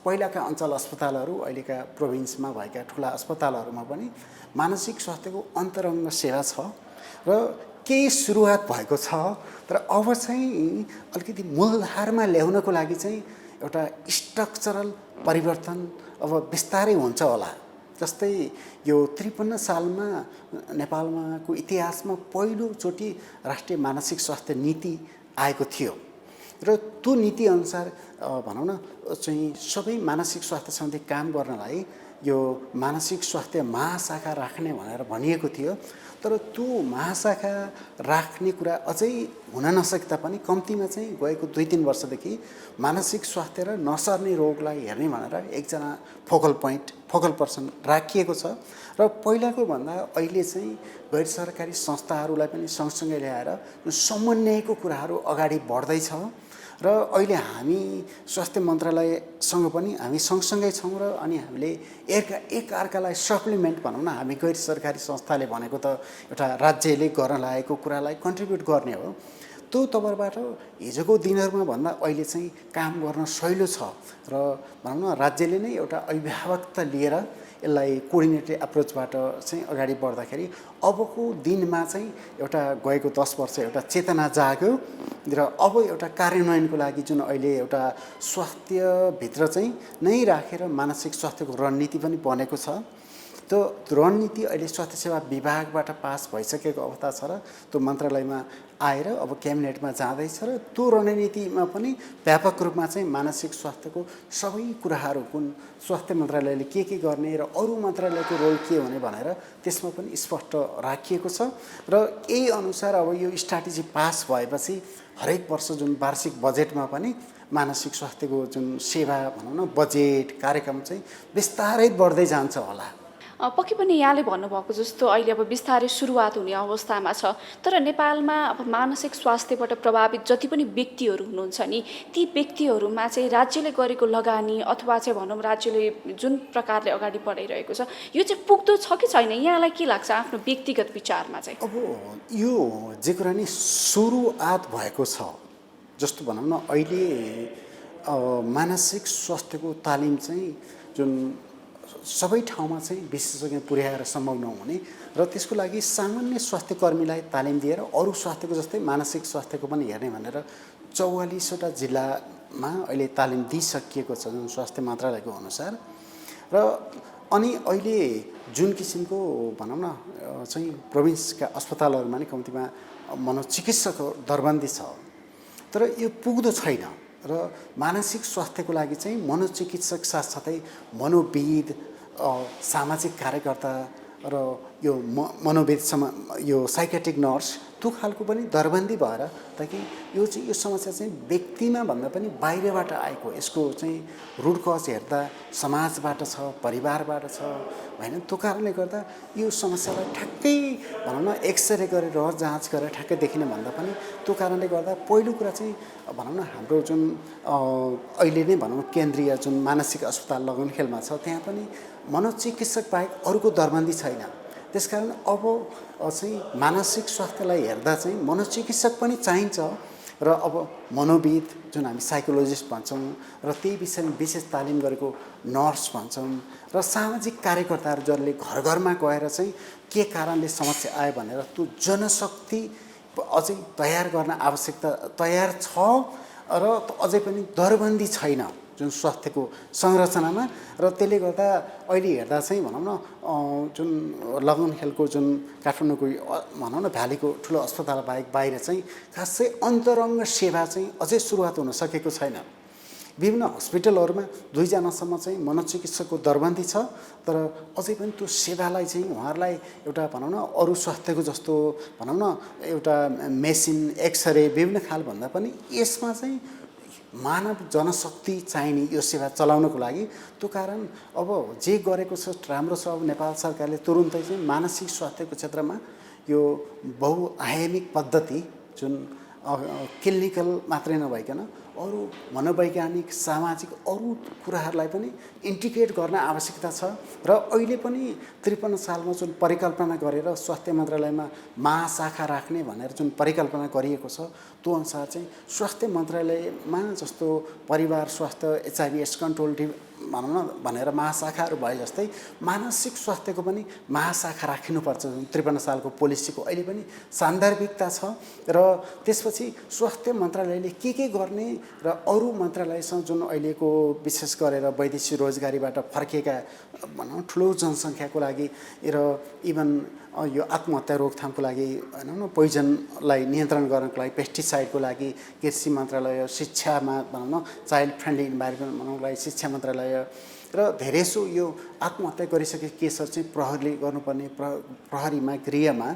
पहिलाका अञ्चल अस्पतालहरू अहिलेका प्रोभिन्समा भएका ठुला अस्पतालहरूमा पनि मानसिक स्वास्थ्यको अन्तरङ्ग सेवा छ र केही सुरुवात भएको छ। तर अब चाहिँ अलिकति मूलधारमा ल्याउनको लागि चाहिँ एउटा स्ट्रक्चरल परिवर्तन अब बिस्तारै हुन्छ होला। जस्तै यो 53 सालमा नेपालमाको इतिहासमा पहिलोचोटि राष्ट्रिय मानसिक स्वास्थ्य नीति आएको थियो र त्यो नीतिअनुसार भनौँ न चाहिँ सबै मानसिक स्वास्थ्य सम्बन्धी काम गर्नलाई यो मानसिक स्वास्थ्य महाशाखा राख्ने भनेर भनिएको थियो। तर त्यो महाशाखा राख्ने कुरा अझै हुन नसक्दा पनि कम्तीमा चाहिँ गएको 2-3 वर्षदेखि मानसिक स्वास्थ्य र नसर्ने रोगलाई हेर्ने भनेर एकजना फोकल पर्सन राखिएको छ र पहिलाको भन्दा अहिले चाहिँ गैर सरकारी संस्थाहरूलाई पनि सँगसँगै ल्याएर समन्वयको कुराहरू अगाडि बढ्दैछ र अहिले हामी स्वास्थ्य मन्त्रालयसँग पनि हामी सँगसँगै छौँ र अनि हामीले एकअर्कालाई सप्लिमेन्ट भनौँ न, हामी गैर सरकारी संस्थाले भनेको त एउटा राज्यले गर्न लागेको कुरालाई कन्ट्रिब्युट गर्ने हो। त्यो तवरबाट हिजोको दिनहरूमा भन्दा अहिले चाहिँ काम गर्न सहिलो छ र भनौँ न राज्यले नै एउटा अभिभावकता लिएर यसलाई कोअर्डिनेटेड एप्रोचबाट चाहिँ अगाडि बढ्दाखेरि अबको दिनमा चाहिँ एउटा गएको 10 वर्ष एउटा चेतना जाग्यो र अब एउटा कार्यान्वयनको लागि जुन अहिले एउटा स्वास्थ्यभित्र चाहिँ नै राखेर मानसिक स्वास्थ्यको रणनीति पनि बनेको छ। त्यो रणनीति अहिले स्वास्थ्य सेवा विभागबाट पास भइसकेको अवस्था छ र त्यो मन्त्रालयमा आएर अब क्याबिनेटमा जाँदैछ र त्यो रणनीतिमा पनि व्यापक रूपमा चाहिँ मानसिक स्वास्थ्यको सबै कुराहरू कुन स्वास्थ्य मन्त्रालयले के गर्ने र अरू मन्त्रालयको रोल के हुने भनेर त्यसमा पनि स्पष्ट राखिएको छ र यही अनुसार अब यो स्ट्राटेजी पास भएपछि हरेक वर्ष जुन वार्षिक बजेटमा पनि मानसिक स्वास्थ्यको जुन सेवा भनौँ न बजेट कार्यक्रम चाहिँ बिस्तारै बढ्दै जान्छ होला। पक्कै पनि यहाँले भन्नुभएको जस्तो अहिले अब बिस्तारै सुरुवात हुने अवस्थामा छ। तर नेपालमा अब मानसिक स्वास्थ्यबाट प्रभावित जति पनि व्यक्तिहरू हुनुहुन्छ नि, ती व्यक्तिहरूमा चाहिँ राज्यले गरेको लगानी अथवा चाहिँ भनौँ राज्यले जुन प्रकारले अगाडि बढाइरहेको छ यो चाहिँ पुग्दो छ कि छैन, यहाँलाई के लाग्छ आफ्नो व्यक्तिगत विचारमा चाहिँ? अब यो जे कुरा नि सुरुवात भएको छ जस्तो भनौँ न, अहिले मानसिक स्वास्थ्यको तालिम चाहिँ जुन सबै ठाउँमा चाहिँ विशेषज्ञ पुर्याएर सम्भव नहुने र त्यसको लागि सामान्य स्वास्थ्य कर्मीलाई तालिम दिएर अरू स्वास्थ्यको जस्तै मानसिक स्वास्थ्यको पनि हेर्ने भनेर 44वटा जिल्लामा अहिले तालिम दिइसकिएको छ जुन स्वास्थ्य मन्त्रालयको अनुसार। र अनि अहिले जुन किसिमको भनौँ न चाहिँ प्रोभिन्सका अस्पतालहरूमा नै कम्तीमा मनोचिकित्सकको दरबन्दी छ, तर यो पुग्दो छैन र मानसिक स्वास्थ्यको लागि चाहिँ मनोचिकित्सक साथसाथै मनोविद, सामाजिक कार्यकर्ता र यो मनोविदसम्म यो साइकेट्रिक नर्स त्यो खालको पनि दरबन्दी भएर ताकि यो चाहिँ यो समस्या चाहिँ व्यक्तिमा भन्दा पनि बाहिरबाट आएको, यसको चाहिँ रुट कज हेर्दा समाजबाट छ, परिवारबाट छ होइन। त्यो कारणले गर्दा यो समस्यालाई ठ्याक्कै भनौँ न एक्सरे गरेर जाँच गरेर ठ्याक्कै देखिने भन्दा पनि त्यो कारणले गर्दा पहिलो कुरा चाहिँ भनौँ न हाम्रो जुन अहिले नै भनौँ केन्द्रीय जुन मानसिक अस्पताल लगनखेलमा छ त्यहाँ पनि मनोचिकित्सक बाहेक अरूको दरबन्दी छैन। त्यसकारण अब चाहिँ मानसिक स्वास्थ्यलाई हेर्दा चाहिँ मनोचिकित्सक पनि चाहिन्छ र अब मनोविद जुन हामी साइकोलोजिस्ट भन्छौँ र त्यही विषयमा विशेष तालिम गरेको नर्स भन्छौँ र सामाजिक कार्यकर्ताहरू जसले घर घरमा गएर चाहिँ के कारणले समस्या आयो भनेर त्यो जनशक्ति अझै तयार गर्न आवश्यकता तयार छ र अझै पनि दरबन्दी छैन। जुन स्वास्थ्यको संरचनामा। र त्यसले गर्दा अहिले हेर्दा चाहिँ भनौँ न जुन लगन खेलको जुन काठमाडौँको भनौँ न भ्यालीको ठुलो अस्पताल बाहिर चाहिँ खासै अन्तरङ्ग सेवा चाहिँ अझै सुरुवात हुन सकेको छैन। विभिन्न हस्पिटलहरूमा 2 जनासम्म चाहिँ मनोचिकित्सकको दरबन्दी छ, तर अझै पनि त्यो सेवालाई चाहिँ उहाँहरूलाई एउटा भनौँ न अरू स्वास्थ्यको जस्तो भनौँ न एउटा मेसिन एक्सरे विभिन्न खाल भन्दा पनि यसमा चाहिँ मानव जनशक्ति चाहिने यो सेवा चलाउनको लागि। त्यो कारण अब जे गरेको छ राम्रो छ। अब नेपाल सरकारले तुरुन्तै चाहिँ मानसिक स्वास्थ्यको क्षेत्रमा यो बहुआयामिक पद्धति जुन क्लिनिकल मात्रै नभइकन अरू मनोवैज्ञानिक सामाजिक अरू कुराहरूलाई पनि इन्टिग्रेट गर्न आवश्यकता छ। र अहिले पनि 53 सालमा जुन परिकल्पना गरेर स्वास्थ्य मन्त्रालयमा महाशाखा राख्ने भनेर जुन परिकल्पना गरिएको छ त्यो अनुसार चाहिँ स्वास्थ्य मन्त्रालयमा जस्तो परिवार स्वास्थ्य HIV एड्स कन्ट्रोल भनौँ न भनेर महाशाखाहरू भए जस्तै मानसिक स्वास्थ्यको पनि महाशाखा राखिनुपर्छ। जुन 53 सालको पोलिसीको अहिले पनि सान्दर्भिकता छ। र त्यसपछि स्वास्थ्य मन्त्रालयले के गर्ने र अरू मन्त्रालयसँग जुन अहिलेको विशेष गरेर वैदेशिक रोजगारीबाट फर्किएका भनौँ ठुलो जनसङ्ख्याको लागि र इभन यो आत्महत्या रोकथामको लागि भनौँ न पोइजनलाई नियन्त्रण गर्नको लागि पेस्टिसाइडको लागि कृषि मन्त्रालय, शिक्षामा भनौँ न चाइल्ड फ्रेन्डली इन्भाइरोमेन्ट बनाउनको लागि शिक्षा मन्त्रालय र धेरैसो यो आत्महत्या गरिसकेको केसहरू चाहिँ प्रहरीले गर्नुपर्ने प्रहरीमा गृहमा।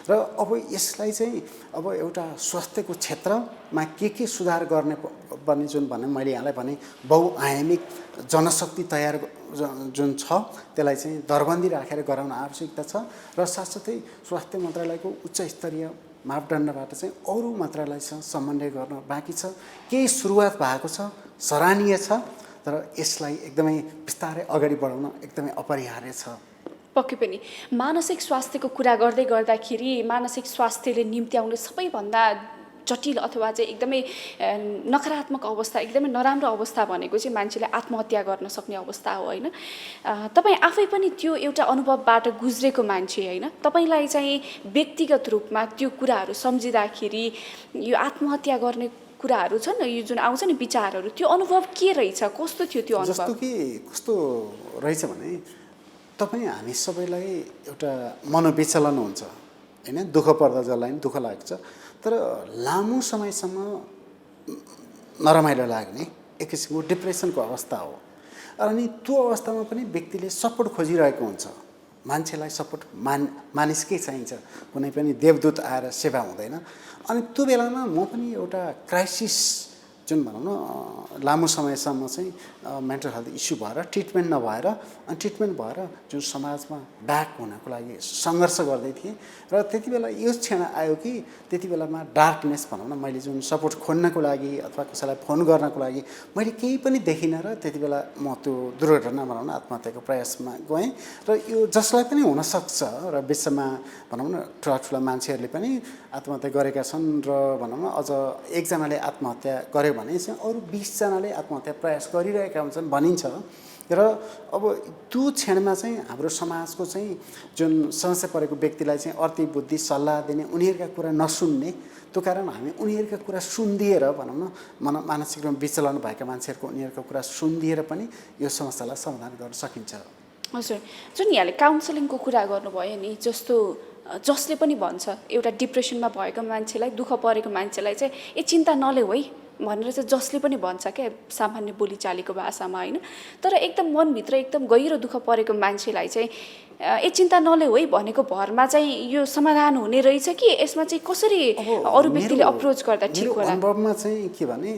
र अब यसलाई चाहिँ अब एउटा स्वास्थ्यको क्षेत्रमा के सुधार गर्ने पर्ने जुन भने मैले यहाँलाई भने बहुआयामिक जनशक्ति तयार जुन छ त्यसलाई चाहिँ दरबन्दी राखेर गराउन आवश्यकता छ। र साथसाथै स्वास्थ्य मन्त्रालयको उच्च स्तरीय मापदण्डबाट चाहिँ अरू मन्त्रालयसँग समन्वय गर्न बाँकी छ। केही सुरुवात भएको छ, सराहनीय छ, तर यसलाई एकदमै बिस्तारै अगाडि बढाउन एकदमै अपरिहार्य छ। पक्कै पनि मानसिक स्वास्थ्यको कुरा गर्दै गर्दाखेरि मानसिक स्वास्थ्यले निम्ति आउने सबैभन्दा जटिल अथवा चाहिँ एकदमै नकारात्मक अवस्था, एकदमै नराम्रो अवस्था भनेको चाहिँ मान्छेले आत्महत्या गर्न सक्ने अवस्था हो होइन। तपाईँ आफै पनि त्यो एउटा अनुभवबाट गुज्रेको मान्छे होइन। तपाईँलाई चाहिँ व्यक्तिगत रूपमा त्यो कुराहरू सम्झिँदाखेरि यो आत्महत्या गर्ने कुराहरू छन्, यो जुन आउँछ नि विचारहरू, त्यो अनुभव के रहेछ, कस्तो थियो त्यो अनुभव? जस्तो कि कस्तो रहेछ भने तपाईँ हामी सबैलाई एउटा मनोविचलन हुन्छ होइन, दुःख पर्दा जसलाई पनि दुःख लाग्छ, तर लामो समयसम्म नरमाइलो लाग्ने एक किसिमको डिप्रेसनको अवस्था हो। अनि त्यो अवस्थामा पनि व्यक्तिले सपोर्ट खोजिरहेको हुन्छ। मान्छेलाई सपोर्ट मानिसकै चाहिन्छ, कुनै पनि देवदूत आएर सेवा हुँदैन। अनि त्यो बेलामा म पनि एउटा क्राइसिस जुन भनौँ न लामो समयसम्म चाहिँ मेन्टल हेल्थ इस्यु भएर ट्रिटमेन्ट नभएर अनि ट्रिटमेन्ट भएर जुन समाजमा ब्याक हुनको लागि सङ्घर्ष गर्दै थिएँ। र त्यति बेला यो क्षण आयो कि त्यति बेलामा डार्कनेस भनौँ न, मैले जुन सपोर्ट खोज्नको लागि अथवा कसैलाई फोन गर्नको लागि मैले केही पनि देखिनँ। र त्यति बेला म त्यो दुर्घटना भनौँ न आत्महत्याको प्रयासमा गएँ। र यो जसलाई पनि हुनसक्छ र विश्वमा भनौँ न ठुला मान्छेहरूले पनि आत्महत्या गरेका छन्। र भनौँ न अझ एकजनाले आत्महत्या गर्यो भने चाहिँ अरू 20 जनाले आत्महत्या प्रयास गरिरहेका हुन्छन् भनिन्छ। र अब त्यो क्षणमा चाहिँ हाम्रो समाजको चाहिँ जुन समस्या परेको व्यक्तिलाई चाहिँ अर्थी बुद्धि सल्लाह दिने, उनीहरूका कुरा नसुन्ने, त्यो कारण हामी उनीहरूका कुरा सुनिदिएर भनौँ न मानसिक रूपमा विचलन भएका मान्छेहरूको उनीहरूको कुरा सुनिदिएर पनि यो समस्यालाई समाधान गर्न सकिन्छ। हजुर, जुन यहाँले काउन्सिलिङको कुरा गर्नुभयो नि, जसले पनि भन्छ एउटा डिप्रेसनमा भएको मान्छेलाई, दुःख परेको मान्छेलाई चाहिँ ए चिन्ता नलेऊ है भनेर चाहिँ जसले पनि भन्छ क्या, सामान्य बोलीचालीको भाषामा होइन। तर एकदम मनभित्र एकदम गहिरो दुःख परेको मान्छेलाई चाहिँ ए चिन्ता नलेऊ है भनेको भरमा चाहिँ यो समाधान हुने रहेछ कि यसमा चाहिँ कसरी अरू व्यक्तिले अप्रोच गर्दा ठिक होला? अनुभवमा चाहिँ के भने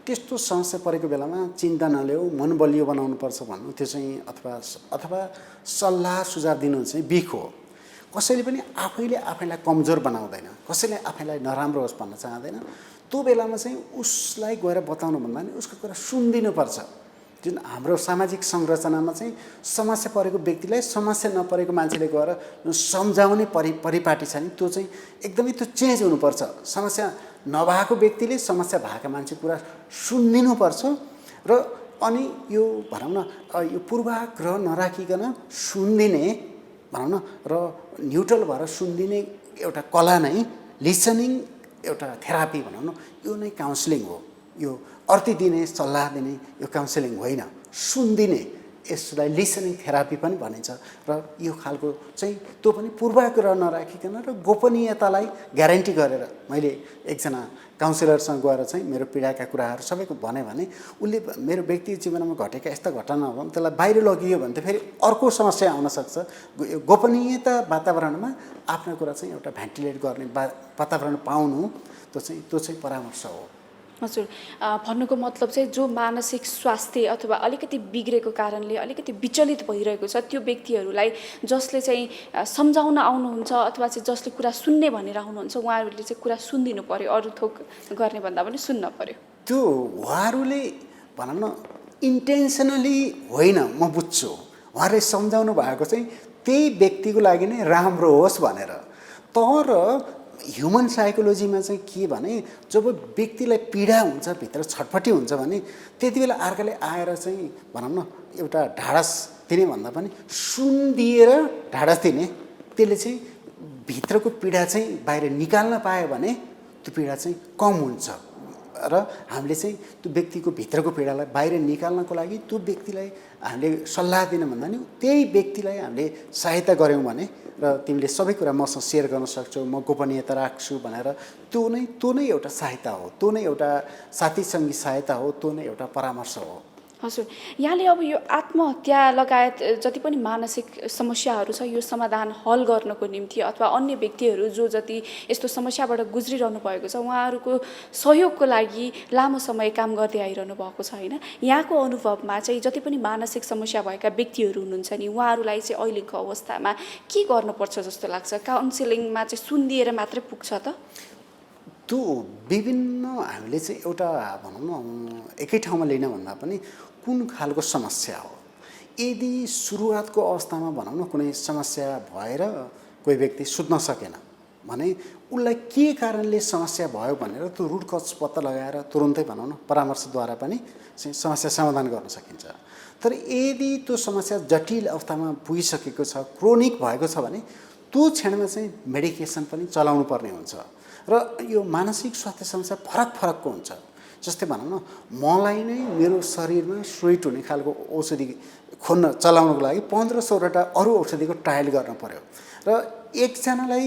त्यस्तो समस्या परेको बेलामा चिन्ता नलेऊ, मन बलियो बनाउनुपर्छ भन्नु त्यो चाहिँ अथवा सल्लाह सुझाव दिनु चाहिँ बिख हो। कसैले पनि आफैलाई कमजोर बनाउँदैन, कसैले आफैलाई नराम्रो होस् भन्न चाहँदैन। त्यो बेलामा चाहिँ उसलाई गएर बताउनु भन्दा पनि उसको कुरा सुनिदिनुपर्छ। जुन हाम्रो सामाजिक संरचनामा चाहिँ समस्या परेको व्यक्तिलाई समस्या नपरेको मान्छेले गएर सम्झाउने परिपाटी छ नि, त्यो चाहिँ एकदमै त्यो चेन्ज हुनुपर्छ। समस्या नभएको व्यक्तिले समस्या भएका मान्छे कुरा सुनिदिनुपर्छ। र अनि यो भनौँ न यो पूर्वाग्रह नराखिकन सुनिदिने भनौँ न र न्युट्रल भएर सुनिदिने एउटा कला नै लिसनिङ, एउटा थेरापी भनौँ न, यो नै काउन्सिलिङ हो। यो अर्ती दिने सल्लाह दिने यो काउन्सिलिङ होइन, सुनिदिने, यसलाई लिसनिङ थेरापी पनि भनिन्छ। र यो खालको चाहिँ त्यो पनि पूर्वाग्रह नराखिकन र गोपनीयतालाई ग्यारेन्टी गरेर मैले एकजना काउन्सिलरसँग गएर चाहिँ मेरो पीडाका कुराहरू सबैको भने उसले मेरो व्यक्तिगत जीवनमा घटेका यस्ता घटनाहरू भने त्यसलाई बाहिर लगियो भने त फेरि अर्को समस्या आउन सक्छ। यो गोपनीयता वातावरणमा आफ्नो कुरा चाहिँ एउटा भेन्टिलेट गर्ने वातावरण पाउनु त्यो चाहिँ परामर्श हो। हजुर, भन्नुको मतलब चाहिँ जो मानसिक स्वास्थ्य अथवा अलिकति बिग्रेको कारणले अलिकति विचलित भइरहेको छ त्यो व्यक्तिहरूलाई जसले चाहिँ सम्झाउन आउनुहुन्छ अथवा चाहिँ जसले कुरा सुन्ने भनेर आउनुहुन्छ उहाँहरूले चाहिँ कुरा सुनिदिनु पर्यो, अरू थोक गर्ने भन्दा पनि सुन्न पर्यो। त्यो उहाँहरूले भनौँ न इन्टेन्सनली होइन, म बुझ्छु उहाँहरूले सम्झाउनु भएको चाहिँ त्यही व्यक्तिको लागि नै राम्रो होस् भनेर। तर ह्युमन साइकोलोजीमा चाहिँ के भने जब व्यक्तिलाई पीडा हुन्छ, भित्र छटपटी हुन्छ भने त्यति बेला अर्काले आएर चाहिँ भनौँ न एउटा ढाडस दिने भन्दा पनि सुनिदिएर ढाडस दिने, त्यसले चाहिँ भित्रको पीडा चाहिँ बाहिर निकाल्न पायो भने त्यो पीडा चाहिँ कम हुन्छ। र हामीले चाहिँ त्यो व्यक्तिको भित्रको पीडालाई बाहिर निकाल्नको लागि त्यो व्यक्तिलाई हामीले सल्लाह दिन भन्दा नि त्यही व्यक्तिलाई हामीले सहायता गऱ्यौँ भने र तिमीले सबै कुरा मसँग सेयर गर्न सक्छौ, म गोपनीयता राख्छु भनेर त्यो नै एउटा सहायता हो, त्यो नै एउटा साथीसँगी सहायता हो, त्यो नै एउटा परामर्श हो। हजुर, यहाँले अब यो आत्महत्या लगायत जति पनि मानसिक समस्याहरू छ यो समाधान हल गर्नको निम्ति अथवा अन्य व्यक्तिहरू जो जति यस्तो समस्याबाट गुज्रिरहनु भएको छ उहाँहरूको सहयोगको लागि लामो समय काम गर्दै आइरहनु भएको छ होइन, यहाँको अनुभवमा चाहिँ जति पनि मानसिक समस्या भएका व्यक्तिहरू हुनुहुन्छ नि उहाँहरूलाई चाहिँ अहिलेको अवस्थामा के गर्नुपर्छ जस्तो लाग्छ? काउन्सिलिङमा चाहिँ सुनिदिएर मात्रै पुग्छ त? त्यो विभिन्न हामीले चाहिँ एउटा भनौँ न एकै ठाउँमा लिन भन्दा पनि कुन खालको समस्या हो। यदि सुरुवातको अवस्थामा भनौँ न कुनै समस्या भएर कोही व्यक्ति सुत्न सकेन भने उसलाई के कारणले समस्या भयो भनेर त्यो रुट कज पत्ता लगाएर तुरुन्तै भनौँ न परामर्शद्वारा पनि समस्या समाधान गर्न सकिन्छ। तर यदि त्यो समस्या जटिल अवस्थामा पुगिसकेको छ, क्रोनिक भएको छ भने त्यो क्षणमा चाहिँ मेडिकेसन पनि चलाउनु पर्ने हुन्छ। र यो मानसिक स्वास्थ्य समस्या फरकको हुन्छ। जस्तै भनौँ न मलाई नै मेरो शरीरमा स्वेट हुने खालको औषधि खोज्न चलाउनको लागि 1500वटा अरू औषधिको ट्रायल गर्न पर्यो। र एकजनालाई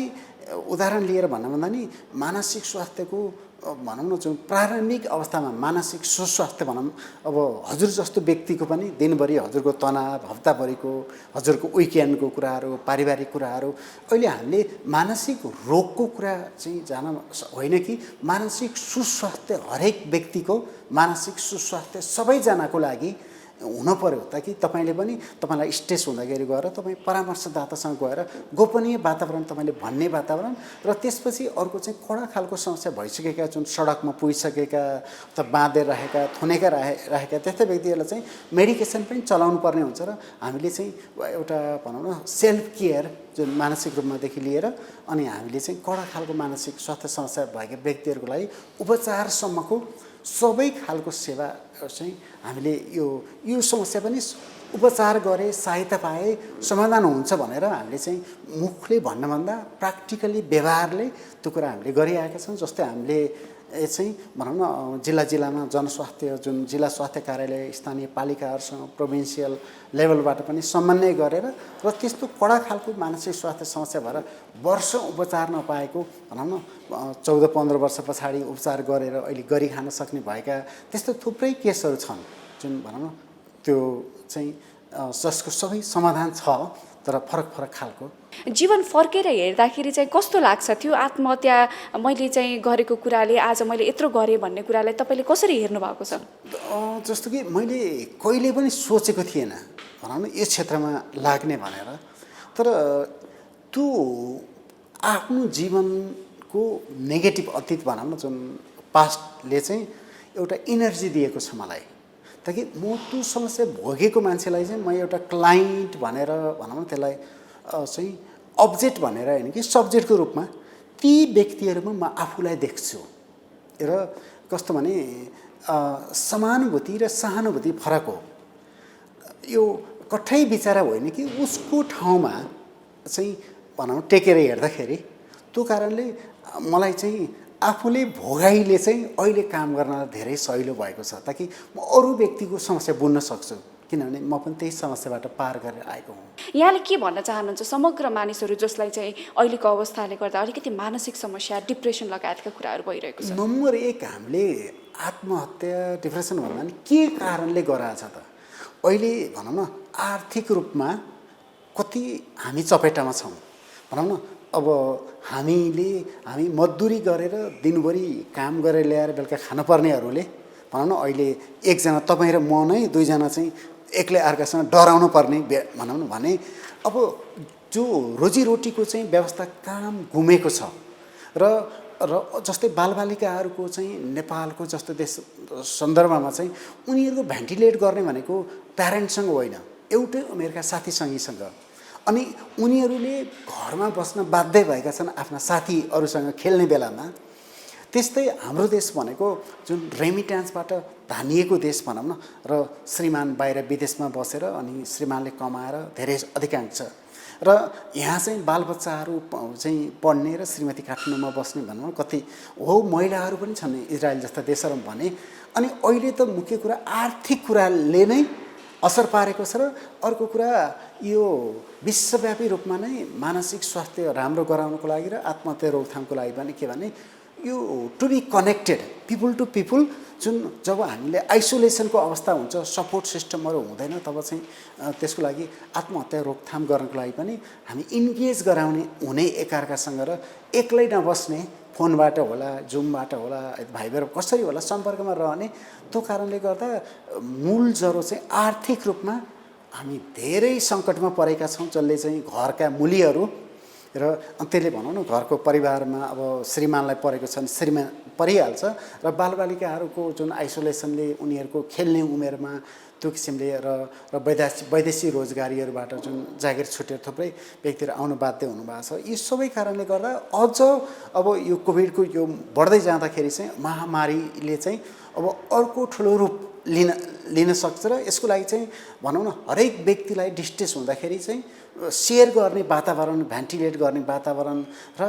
उदाहरण लिएर भन्दा नि मानसिक स्वास्थ्यको भनौँ न जुन प्रारम्भिक अवस्थामा मानसिक सुस्वास्थ्य भनौँ, अब हजुर जस्तो व्यक्तिको पनि दिनभरि हजुरको तनाव, हप्ताभरिको हजुरको विकेन्डको कुराहरू, पारिवारिक कुराहरू, अहिले हामीले मानसिक रोगको कुरा चाहिँ जान होइन कि मानसिक सुस्वास्थ्य हरेक व्यक्तिको मानसिक सुस्वास्थ्य सबैजनाको लागि हुन पर्यो ताकि तपाईँले पनि तपाईँलाई स्ट्रेस हुँदाखेरि गएर तपाईँ परामर्शदातासँग गएर गोपनीय वातावरण तपाईँले भन्ने वातावरण र त्यसपछि अर्को चाहिँ कडा खालको समस्या भइसकेका जुन सडकमा पुगिसकेका अथवा बाँधेर राखेका थुनेका राखेका त्यस्तै व्यक्तिहरूलाई चाहिँ मेडिकेसन पनि चलाउनु पर्ने हुन्छ। र हामीले चाहिँ एउटा भनौँ न सेल्फ केयर जुन मानसिक रूपमादेखि लिएर अनि हामीले चाहिँ कडा खालको मानसिक स्वास्थ्य समस्या भएका व्यक्तिहरूको लागि उपचारसम्मको सबै खालको सेवा चाहिँ हामीले यो समस्या पनि उपचार गरे सहायता पाए समाधान हुन्छ भनेर हामीले चाहिँ मुखले भन्नुभन्दा प्र्याक्टिकली व्यवहारले त्यो कुरा हामीले गरिआएका छौँ। जस्तै हामीले चाहिँ भनौँ न जिल्लामा जनस्वास्थ्य जुन जिल्ला स्वास्थ्य कार्यालय स्थानीय पालिकाहरूसँग प्रोभिन्सियल लेभलबाट पनि समन्वय गरेर र त्यस्तो कडा खालको मानसिक स्वास्थ्य समस्या भएर वर्ष उपचार नपाएको भनौँ न 14-15 वर्ष पछाडि उपचार गरेर अहिले गरी खान सक्ने भएका त्यस्तो थुप्रै केसहरू छन् जुन भनौँ न त्यो चाहिँ जसको सबै समाधान छ तर फरक खालको। जीवन फर्केर हेर्दाखेरि चाहिँ कस्तो लाग्छ त्यो आत्महत्या मैले चाहिँ गरेको कुराले आज मैले यत्रो गरेँ भन्ने कुरालाई तपाईँले कसरी हेर्नु भएको छ? जस्तो कि मैले कहिले पनि सोचेको थिएन भनौँ न यो क्षेत्रमा लाग्ने भनेर, तर त्यो आफ्नो जीवनको नेगेटिभ अतीत भनौँ न जुन पास्टले चाहिँ एउटा इनर्जी दिएको छ मलाई ताकि म त्यो समस्या भोगेको मान्छेलाई चाहिँ म एउटा क्लाइन्ट भनेर भनौँ न त्यसलाई चाहिँ अब्जेक्ट भनेर होइन कि सब्जेक्टको रूपमा ती व्यक्तिहरूमा म आफूलाई देख्छु। र कस्तो भने समानुभूति र सहानुभूति फरक हो। यो कठै बिचारा होइन कि उसको ठाउँमा चाहिँ भनौँ टेकेर हेर्दाखेरि त्यो कारणले मलाई चाहिँ आफूले भोगाइले चाहिँ अहिले काम गर्न धेरै सजिलो भएको छ ताकि म अरू व्यक्तिको समस्या बुझ्न सक्छु किनभने म पनि त्यही समस्याबाट पार गरेर आएको हुँ। यहाँले के भन्न चाहनुहुन्छ समग्र मानिसहरू जसलाई चाहिँ अहिलेको अवस्थाले गर्दा अलिकति मानसिक समस्या डिप्रेसन लगायतका कुराहरू भइरहेको छ? नम्बर 1 हामीले आत्महत्या डिप्रेसन भन्दा नि के कारणले गराएछ त? अहिले भनौँ न आर्थिक रूपमा कति हामी चपेटामा छौँ भनौँ न। अब हामी मजदुरी गरेर दिनभरि काम गरेर ल्याएर बेलुका खानुपर्नेहरूले भनौँ न अहिले एकजना तपाईँ र म नै दुईजना चाहिँ एक्लै अर्कासँग डराउनु पर्ने भनौँ न भने अब जो रोजीरोटीको चाहिँ व्यवस्था काम घुमेको छ र जस्तै बालबालिकाहरूको चाहिँ नेपालको जस्तो देश सन्दर्भमा चाहिँ उनीहरूको भेन्टिलेट गर्ने भनेको प्यारेन्टसँग होइन एउटै उमेरका साथीसँगीसँग अनि उनीहरूले घरमा बस्न बाध्य भएका छन् आफ्ना साथीहरूसँग खेल्ने बेलामा। त्यस्तै हाम्रो देश भनेको जुन रेमिट्यान्सबाट धानिएको देश भनौँ न र श्रीमान बाहिर विदेशमा बसेर अनि श्रीमानले कमाएर धेरै अधिकांश छ र यहाँ चाहिँ बालबच्चाहरू चाहिँ पढ्ने र श्रीमती काठमाडौँमा बस्ने भनौँ कति हो महिलाहरू पनि छन् इजरायल जस्ता देशहरूमा भने। अनि अहिले त मुख्य कुरा आर्थिक कुराले नै असर पारेको छ र अर्को कुरा यो विश्वव्यापी रूपमा नै मानसिक स्वास्थ्य राम्रो गराउनको लागि र आत्महत्या रोकथामको लागि पनि के भने यो to be connected people to people जुन जब हामीले आइसोलेसनको अवस्था हुन्छ सपोर्ट सिस्टमहरू हुँदैन तब चाहिँ त्यसको लागि आत्महत्या रोकथाम गर्नको लागि पनि हामी इन्गेज गराउने हुने एकअर्कासँग र एक्लै नबस्ने फोनबाट होला जुमबाट होला भाइबर कसरी होला सम्पर्कमा रहने। त्यो कारणले गर्दा मूल जरो चाहिँ आर्थिक रूपमा हामी धेरै सङ्कटमा परेका छौँ जसले चाहिँ घरका मूल्यहरू र त्यसले भनौँ न घरको परिवारमा अब श्रीमानलाई परेको छ भने श्रीमान परिहाल्छ र बालबालिकाहरूको जुन आइसोलेसनले उनीहरूको खेल्ने उमेरमा त्यो किसिमले र वैदेशिक रोजगारीहरूबाट जुन जागिर छुटेर थुप्रै व्यक्तिहरू आउनु बाध्य हुनुभएको छ। यी सबै कारणले गर्दा अझ अब यो कोभिडको यो बढ्दै जाँदाखेरि चाहिँ महामारीले चाहिँ अब अर्को ठुलो रूप लिन सक्छ र यसको लागि चाहिँ भनौँ न हरेक व्यक्तिलाई डिस्ट्रेस हुँदाखेरि चाहिँ सेयर गर्ने वातावरण भेन्टिलेट गर्ने वातावरण र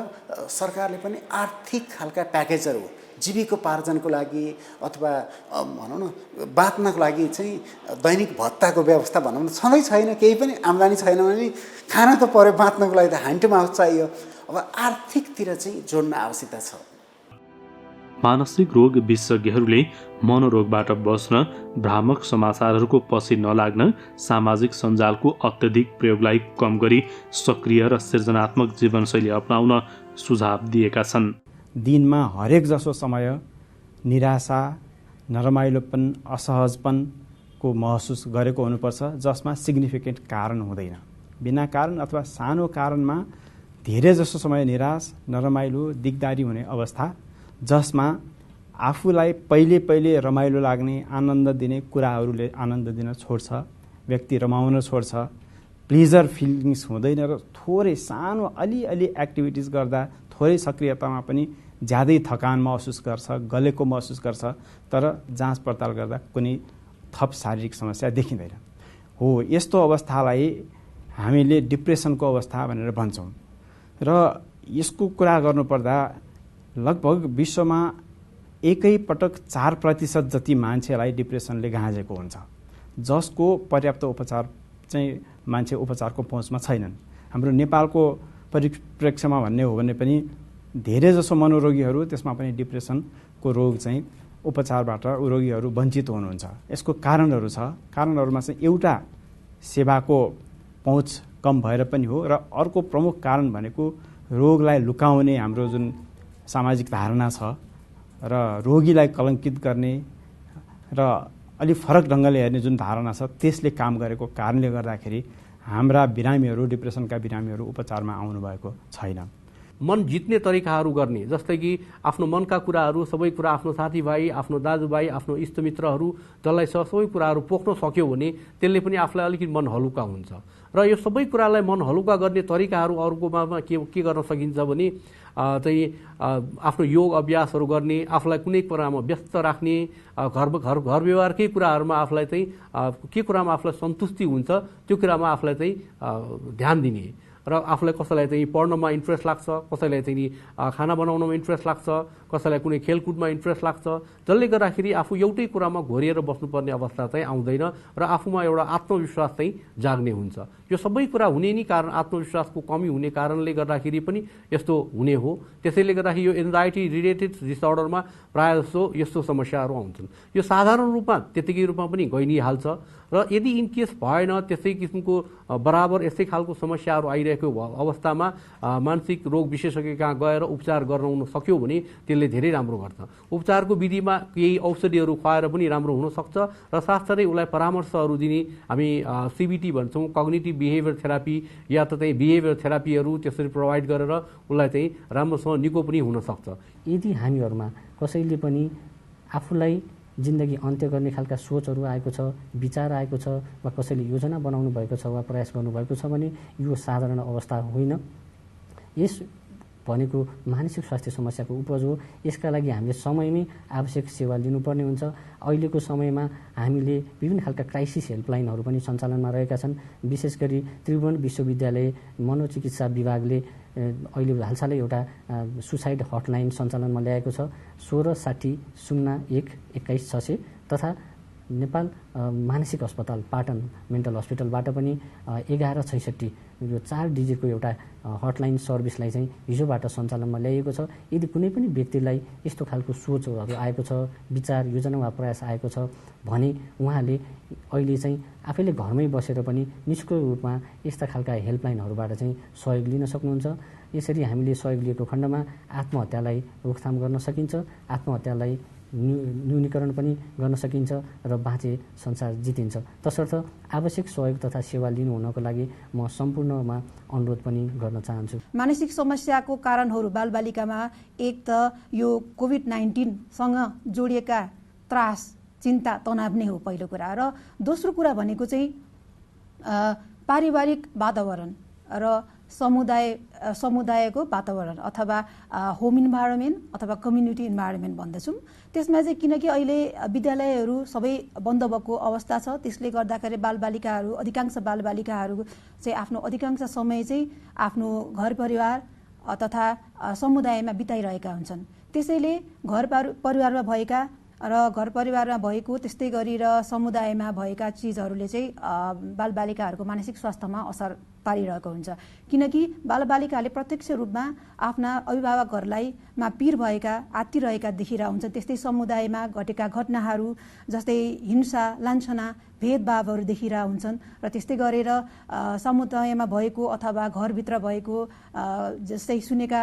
सरकारले पनि आर्थिक खालका प्याकेजहरू जीविकोपार्जनको लागि अथवा भनौँ न बाँच्नको लागि चाहिँ दैनिक भत्ताको व्यवस्था भनौँ न छँदै छैन। केही पनि आम्दानी छैन भने खाना त पऱ्यो बाँच्नको लागि त ह्यान्ड टु माउथ चाहियो। अब आर्थिकतिर चाहिँ जोड्न आवश्यकता छ। मानसिक रोग विशेषज्ञहरूले मनोरोगबाट बस्न भ्रामक समाचारहरूको पछि नलाग्न सामाजिक सञ्जालको अत्यधिक प्रयोगलाई कम गरी सक्रिय र सृजनात्मक जीवनशैली अपनाउन सुझाव दिएका छन्। दिनमा हरेक जसो समय निराशा नरमाइलोपन असहजपनको महसुस गरेको हुनुपर्छ जसमा सिग्निफिकेन्ट कारण हुँदैन। बिना कारण अथवा सानो कारणमा धेरै जसो समय निराश नरमाइलो दिगदारी हुने अवस्था जसमा आफूलाई पहिले रमाइलो लाग्ने आनन्द दिने कुराहरूले आनन्द दिन छोड्छ, व्यक्ति रमाउन छोड्छ, प्लिजर फिलिङ्स हुँदैन र थोरै सानो अलिअलि एक्टिभिटिज गर्दा थोरै सक्रियतामा पनि ज्यादै थकान महसुस गर्छ, गलेको महसुस गर्छ तर जाँच पडताल गर्दा कुनै थप शारीरिक समस्या देखिँदैन। हो यस्तो अवस्थालाई हामीले डिप्रेसनको अवस्था भनेर भन्छौँ र यसको कुरा गर्नुपर्दा लगभग विश्वमा एकै पटक 4% जति मान्छेलाई डिप्रेसनले गाँजेको हुन्छ जसको पर्याप्त उपचार चाहिँ मान्छे उपचारको पहुँचमा छैनन्। हाम्रो नेपालको परिप्रेक्ष्यमा भन्ने हो भने पनि धेरै जसो मनोरोगीहरू त्यसमा पनि डिप्रेसनको रोग चाहिँ उपचारबाट रोगीहरू वञ्चित हुनुहुन्छ। यसको कारणहरू छ। कारणहरूमा चाहिँ एउटा सेवाको पहुँच कम भएर पनि हो र अर्को प्रमुख कारण भनेको रोगलाई लुकाउने हाम्रो जुन सामाजिक धारणा छ र रोगीलाई कलङ्कित गर्ने र अलि फरक ढङ्गले हेर्ने जुन धारणा छ त्यसले काम गरेको कारणले गर्दाखेरि हाम्रा बिरामीहरू डिप्रेसनका बिरामीहरू उपचारमा आउनुभएको छैन। मन जित्ने तरिकाहरू गर्ने जस्तै कि आफ्नो मनका कुराहरू सबै कुरा आफ्नो साथीभाइ आफ्नो दाजुभाइ आफ्नो इष्टमित्रहरू जसलाई सबै कुराहरू पोख्न सक्यो भने त्यसले पनि आफूलाई अलिकति मन हलुका हुन्छ र यो सबै कुरालाई मन हलुका गर्ने तरिकाहरू अरूकोमा के गर्न सकिन्छ भने चाहिँ आफ्नो योग अभ्यासहरू गर्ने, आफूलाई कुनै कुरामा व्यस्त राख्ने, घर व्यवहारकै कुराहरूमा आफूलाई चाहिँ के कुरामा आफूलाई सन्तुष्टि हुन्छ त्यो कुरामा आफूलाई चाहिँ ध्यान दिने र आफूलाई कसैलाई चाहिँ पढ्नमा इन्ट्रेस्ट लाग्छ, कसैलाई चाहिँ खाना बनाउनमा इन्ट्रेस्ट लाग्छ, कसैलाई कुनै खेलकुदमा इन्ट्रेस्ट लाग्छ, जसले गर्दाखेरि आफू एउटै कुरामा घोरिएर बस्नुपर्ने अवस्था चाहिँ आउँदैन र आफूमा एउटा आत्मविश्वास चाहिँ जाग्ने हुन्छ। यो सबै कुरा हुने नै कारण आत्मविश्वासको कमी हुने कारणले गर्दाखेरि पनि यस्तो हुने हो। त्यसैले गर्दाखेरि यो एन्जाइटी रिलेटेड डिसअर्डरमा प्रायः जस्तो यस्तो समस्याहरू आउँछन्। यो साधारण रूपमा त्यतिकै रूपमा पनि गइ नै हाल्छ र यदि इनकेस भएन त्यसै किसिमको बराबर यस्तै खालको समस्याहरू आइरहेको अवस्थामा मानसिक रोग विशेषज्ञ कहाँ गएर उपचार गराउन सक्यो भने त्यसले धेरै राम्रो गर्छ। उपचारको विधिमा केही औषधिहरू खुवाएर पनि राम्रो हुनसक्छ र साथसाथै उसलाई परामर्शहरू दिने हामी CBT भन्छौँ, कग्निटिभ बिहेभियर थेरापी या त चाहिँ बिहेभियर थेरापीहरू त्यसरी प्रोभाइड गरेर उसलाई चाहिँ राम्रोसँग निको पनि हुनसक्छ। यदि हामीहरूमा कसैले पनि आफूलाई जिन्दगी अन्त्य गर्ने खालका सोचहरू आएको छ, विचार आएको छ वा कसैले योजना बनाउनु भएको छ वा प्रयास गर्नुभएको छ भने यो साधारण अवस्था होइन। यस भनेको मानसिक स्वास्थ्य समस्याको उपज हो। यसका लागि हामीले समयमै आवश्यक सेवा लिनुपर्ने हुन्छ। अहिलेको समयमा हामीले विभिन्न खालका क्राइसिस हेल्पलाइनहरू पनि सञ्चालनमा रहेका छन्। विशेष गरी त्रिभुवन विश्वविद्यालय मनोचिकित्सा विभागले अहिले हालसालै एउटा सुसाइड हटलाइन सञ्चालनमा ल्याएको छ। 1660012166 तथा नेपाल मानसिक अस्पताल पाटन मेन्टल हस्पिटलबाट पनि 1166 यो 4 डिजिटको एउटा हटलाइन सर्भिसलाई चाहिँ हिजोबाट सञ्चालनमा ल्याइएको छ। यदि कुनै पनि व्यक्तिलाई यस्तो खालको सोचहरू आएको छ, विचार योजना वा प्रयास आएको छ भने उहाँले अहिले चाहिँ आफैले घरमै बसेर पनि निष्क्रिय रूपमा यस्ता खालका हेल्पलाइनहरूबाट चाहिँ सहयोग लिन सक्नुहुन्छ। यसरी हामीले सहयोग लिएको खण्डमा आत्महत्यालाई रोकथाम गर्न सकिन्छ, आत्महत्यालाई न्यूनीकरण पनि गर्न सकिन्छ र बाँचे संसार जितिन्छ। तसर्थ आवश्यक सहयोग तथा सेवा लिनु हुनको लागि म सम्पूर्णमा अनुरोध पनि गर्न चाहन्छु। मानसिक समस्याको कारणहरू बालबालिकामा एक त यो कोभिड-19 सँग जोडिएका त्रास, चिन्ता, तनाव नै हो पहिलो कुरा, र दोस्रो कुरा भनेको चाहिँ पारिवारिक वातावरण र समुदायको वातावरण अथवा होम इन्भाइरोमेन्ट अथवा कम्युनिटी इन्भाइरोमेन्ट भन्दछौँ। त्यसमा चाहिँ किनकि अहिले विद्यालयहरू सबै बन्द भएको अवस्था छ, त्यसले गर्दाखेरि अधिकांश बालबालिकाहरू चाहिँ आफ्नो अधिकांश समय चाहिँ आफ्नो घर परिवार तथा समुदायमा बिताइरहेका हुन्छन्। त्यसैले घर परिवारमा भएका र घर परिवारमा भएको त्यस्तै गरी र समुदायमा भएका चिजहरूले चाहिँ बालबालिकाहरूको मानसिक स्वास्थ्यमा असर पारिरहेको हुन्छ। किनकि बालबालिकाले प्रत्यक्ष रूपमा आफ्ना अभिभावकहरूलाई पिर भएका, आत्तिरहेका देखिरहेका हुन्छन्। त्यस्तै समुदायमा घटेका घटनाहरू जस्तै हिंसा, लान्छना, भेदभावहरू देखिरहेका हुन्छन् र त्यस्तै गरेर समुदायमा भएको अथवा घरभित्र भएको जस्तै सुनेका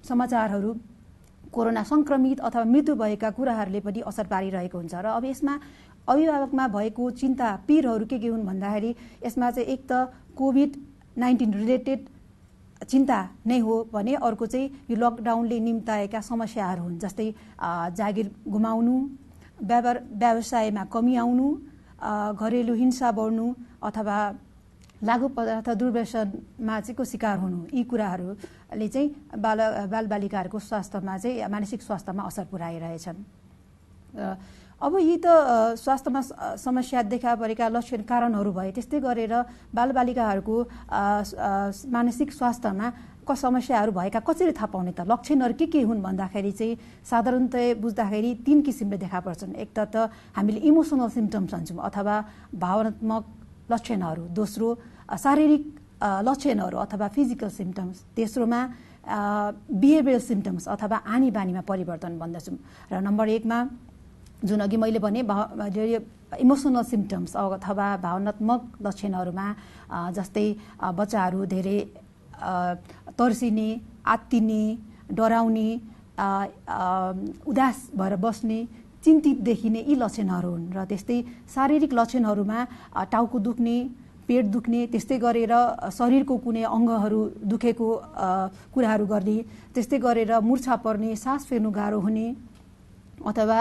समाचारहरू कोरोना सङ्क्रमित अथवा मृत्यु भएका कुराहरूले पनि असर पारिरहेको हुन्छ। र अब यसमा अभिभावकमा भएको चिन्ता, पीरहरू के हुन् भन्दाखेरि यसमा चाहिँ एक त कोभिड-19 रिलेटेड चिन्ता नै हो भने अर्को चाहिँ यो लकडाउनले निम्ताएका समस्याहरू हुन्। जस्तै जागिर गुमाउनु, व्यवसायमा कमी आउनु, घरेलु हिंसा बढ्नु अथवा लागु पदार्थ दुर्व्यसनमा चाहिँ को शिकार हुनु, यी कुराहरूले चाहिँ बालबालिकाहरूको स्वास्थ्यमा चाहिँ मानसिक स्वास्थ्यमा असर पुर्याइरहेछन्। अब यी त स्वास्थ्यमा समस्या देखा परेका लक्षण कारणहरू भए। त्यस्तै गरेर बालबालिकाहरूको मानसिक स्वास्थ्यमा समस्याहरू भएका कसरी थाहा पाउने त? लक्षणहरू के हुन् भन्दाखेरि चाहिँ साधारणतया बुझ्दाखेरि 3 किसिमले देखा पर्छन्। एक त हामीले इमोसनल सिम्पटम्स भन्छौँ अथवा भावनात्मक लक्षणहरू, दोस्रो शारीरिक लक्षणहरू अथवा फिजिकल सिम्पटम्स, तेस्रोमा बिहेभियर सिम्पटम्स अथवा आनी बानीमा परिवर्तन भन्दछौँ। र नम्बर 1 मा जुन अघि मैले भने इमोसनल सिम्पटम्स अथवा भावनात्मक लक्षणहरूमा जस्तै बच्चाहरू धेरै तर्सिने, आत्तिने, डराउने, उदास भएर बस्ने, चिन्तित देखिने यी लक्षणहरू हुन्। र त्यस्तै शारीरिक लक्षणहरूमा टाउको दुख्ने, पेट दुख्ने, त्यस्तै गरेर शरीरको कुनै अङ्गहरू दुखेको कुराहरू गर्ने, त्यस्तै गरेर मुर्छा पर्ने, सास फेर्नु गाह्रो हुने अथवा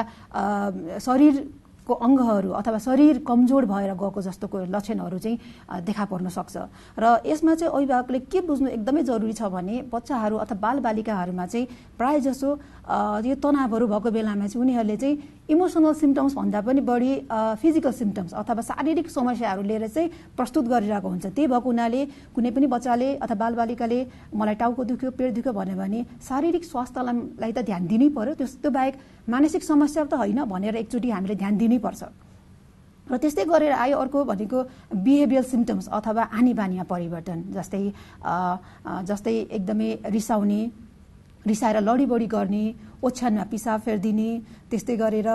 शरीरको अङ्गहरू अथवा शरीर कमजोर भएर गएको जस्तोको लक्षणहरू चाहिँ देखा पर्न सक्छ। र यसमा चाहिँ अभिभावकले के बुझ्नु एकदमै जरुरी छ भने बच्चाहरू अथवा बालबालिकाहरूमा चाहिँ प्रायः जसो यो तनावहरू भएको बेलामा चाहिँ उनीहरूले चाहिँ इमोसनल सिम्टम्स भन्दा पनि बढी फिजिकल सिम्टम्स अथवा शारीरिक समस्याहरू लिएर चाहिँ प्रस्तुत गरिरहेको हुन्छ। त्यही भएको हुनाले कुनै पनि बच्चाले अथवा बालबालिकाले मलाई टाउको दुख्यो, पेट दुख्यो भन्यो भने शारीरिक स्वास्थ्यलाई त ध्यान दिनै पर्यो, त्यो बाहेक मानसिक समस्या त होइन भनेर एकचोटि हामीले ध्यान दिनै पर्छ। र त्यस्तै गरेर आयो अर्को भनेको बिहेभियर सिम्टम्स अथवा आनी बानीमा परिवर्तन, जस्तै एकदमै रिसाउने, रिसाएर लडीबडी गर्ने, ओछ्यानमा पिसाब फेरिदिने, त्यस्तै गरेर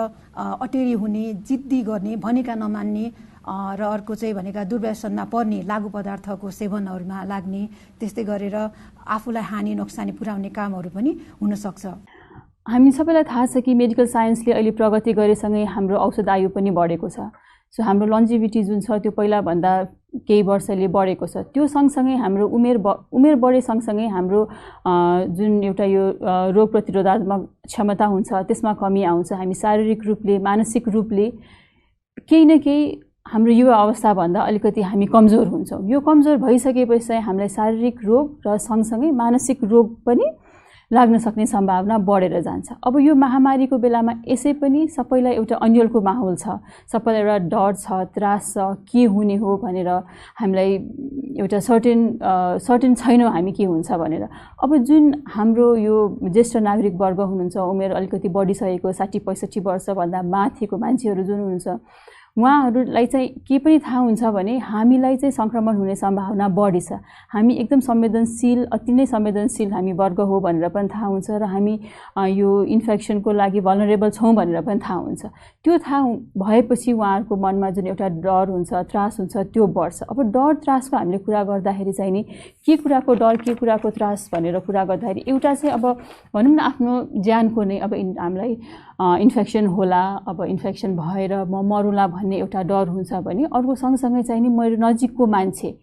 अटेरी हुने, जिद्दी गर्ने, भनेका नमान्ने, र अर्को चाहिँ भनेका दुर्व्यसनमा पर्ने, लागु पदार्थको सेवनहरूमा लाग्ने, त्यस्तै गरेर आफूलाई हानि नोक्सानी पुर्याउने कामहरू पनि हुनसक्छ। हामी सबैलाई थाहा छ कि मेडिकल साइन्सले अहिले प्रगति गरेसँगै हाम्रो औषध आयु पनि बढेको छ। सो हाम्रो लन्जिभिटी जुन छ त्यो पहिलाभन्दा केही वर्षले बढेको छ। त्यो सँगसँगै हाम्रो उमेर बढे सँगसँगै हाम्रो जुन एउटा यो रोग प्रतिरोधात्मक क्षमता हुन्छ त्यसमा कमी आउँछ। हामी शारीरिक रूपले, मानसिक रूपले केही न केही हाम्रो युवा अवस्थाभन्दा अलिकति हामी कमजोर हुन्छौँ। यो कमजोर भइसकेपछि चाहिँ हामीलाई शारीरिक रोग र सँगसँगै मानसिक रोग पनि लाग्न सक्ने सम्भावना बढेर जान्छ। अब यो महामारीको बेलामा यसै पनि सबैलाई एउटा अन्यलको माहौल छ, सबैलाई एउटा डर छ, त्रास छ, के हुने हो भनेर हामीलाई एउटा सर्टेन छैनौँ हामी के हुन्छ भनेर। अब जुन हाम्रो यो ज्येष्ठ नागरिक वर्ग हुनुहुन्छ, उमेर अलिकति बढिसकेको 60-65 वर्षभन्दा माथिको मान्छेहरू जुन हुनुहुन्छ, उहाँहरूलाई चाहिँ के पनि थाहा हुन्छ भने हामीलाई चाहिँ सङ्क्रमण हुने सम्भावना बढी छ। हामी एकदम संवेदनशील, अति नै संवेदनशील हामी वर्ग हो भनेर पनि थाहा हुन्छ र हामी यो इन्फेक्सनको लागि भलनरेबल छौँ भनेर पनि थाहा हुन्छ। त्यो थाहा भएपछि उहाँहरूको मनमा जुन एउटा डर हुन्छ, त्रास हुन्छ, त्यो बढ्छ। अब डर त्रासको हामीले कुरा गर्दाखेरि चाहिँ नि के कुराको डर, के कुराको त्रास भनेर कुरा गर्दाखेरि एउटा चाहिँ अब भनौँ न आफ्नो ज्यानको नै अब हामीलाई इन्फेक्सन होला, अब इन्फेक्सन भएर म मरुला भन्ने एउटा डर हुन्छ भने अर्को सँगसँगै चाहिँ नि मेरो नजिकको मान्छे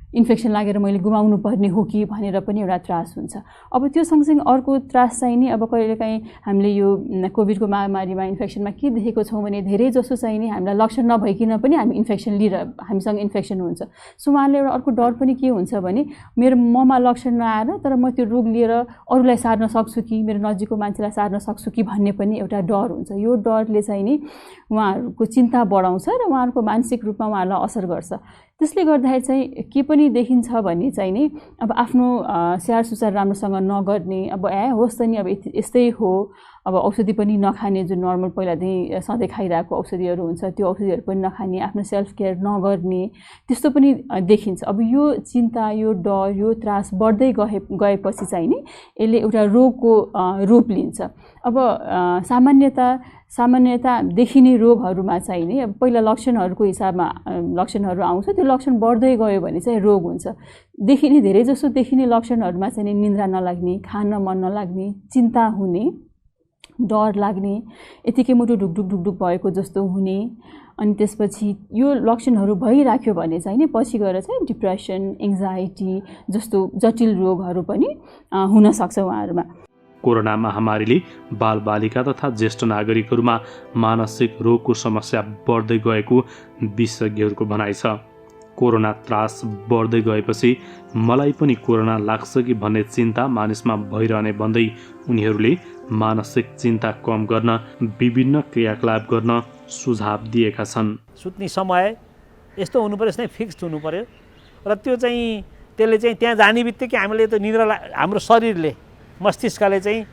इन्फेक्सन लागेर मैले गुमाउनु पर्ने हो कि भनेर पनि एउटा त्रास हुन्छ। अब त्यो सँगसँगै अर्को त्रास चाहिँ नि अब कहिलेकाहीँ हामीले यो कोभिडको महामारीमा इन्फेक्सनमा के देखेको छौँ भने धेरै जसो चाहिँ नि हामीलाई लक्षण नभइकन पनि हामी इन्फेक्सन लिएर हामीसँग इन्फेक्सन हुन्छ। सो उहाँले एउटा अर्को डर पनि के हुन्छ भने मेरो ममा लक्षण नआएर तर म त्यो रोग लिएर अरूलाई सार्न सक्छु कि, मेरो नजिकको मान्छेलाई सार्न सक्छु कि भन्ने पनि एउटा डर हुन्छ। यो डरले चाहिँ नि उहाँहरूको चिन्ता बढाउँछ र उहाँहरूको मानसिक रूपमा उहाँहरूलाई असर गर्छ। त्यसले गर्दाखेरि चाहिँ के पनि देखिन्छ भने चाहिँ नि अब आफ्नो स्याहार सुसार राम्रोसँग नगर्ने, अब होस् त नि अब यस्तै हो, अब औषधि पनि नखाने, जुन नर्मल पहिलादेखि सधैँ खाइरहेको औषधिहरू हुन्छ त्यो औषधिहरू पनि नखाने, आफ्नो सेल्फ केयर नगर्ने, त्यस्तो पनि देखिन्छ। अब यो चिन्ता, यो डर, यो त्रास बढ्दै गएपछि चाहिँ नि यसले एउटा रोगको रूप लिन्छ। अब सामान्यता देखिने रोगहरूमा चाहिँ नि अब पहिला लक्षणहरूको हिसाबमा लक्षणहरू आउँछ, त्यो लक्षण बढ्दै गयो भने चाहिँ रोग हुन्छ। धेरै जसो देखिने लक्षणहरूमा चाहिँ निन्द्रा नलाग्ने, खान मन नलाग्ने, चिन्ता हुने, डर लाग्ने, यतिकै मुटु ढुकढुक भएको जस्तो हुने, अनि त्यसपछि यो लक्षणहरू भइराख्यो भने चाहिँ नि पछि गएर चाहिँ डिप्रेसन, एङ्जाइटी जस्तो जटिल रोगहरू पनि हुन सक्छ उहाँहरूमा। कोरोना महामारीले बालबालिका तथा ज्येष्ठ नागरिकहरूमा मानसिक रोगको समस्या बढ्दै गएको विशेषज्ञहरूको भनाइ छ। कोरोना त्रास बढ्दै गएपछि मलाई पनि कोरोना लाग्छ कि भन्ने चिन्ता मानिसमा भइरहने भन्दै उनीहरूले मानसिक चिन्ता कम गर्न विभिन्न क्रियाकलाप गर्न सुझाव दिएका छन्। सुत्ने समय यस्तो हुनु पर्यो, यस्तै फिक्स्ड हुनु पर्यो र त्यसले चाहिँ त्यहाँ जाने बित्तिकै हामीले त निद्रा, हाम्रो शरीरले, मस्तिष्कले चाहिँ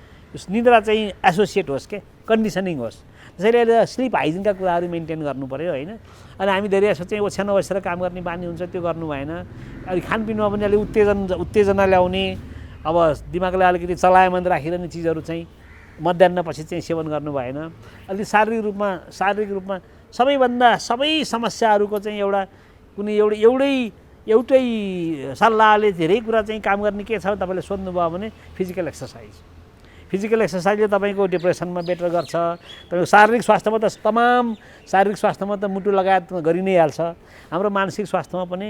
निद्रा चाहिँ एसोसिएट होस् के, कन्डिसनिङ होस्। त्यसैले अहिले स्लिप हाइजिनका कुराहरू मेन्टेन गर्नु पऱ्यो होइन। अनि हामी धेरै जस्तो चाहिँ ओछ्यानमा बसेर काम गर्ने बानी हुन्छ, त्यो गर्नु भएन। अनि खानपिनमा पनि अलि उत्तेजना ल्याउने, अब दिमागलाई अलिकति चलायमान राखिरहने चिजहरू चाहिँ मध्याह्नपछि चाहिँ सेवन गर्नु भएन। अलिक शारीरिक रूपमा सबै समस्याहरूको चाहिँ एउटै सल्लाहले धेरै कुरा चाहिँ काम गर्ने के छ तपाईँले सोध्नुभयो भने फिजिकल एक्सर्साइजले तपाईँको डिप्रेसनमा बेटर गर्छ। तपाईँको शारीरिक स्वास्थ्यमा त मुटु लगायत गरि नै हाल्छ। हाम्रो मानसिक स्वास्थ्यमा पनि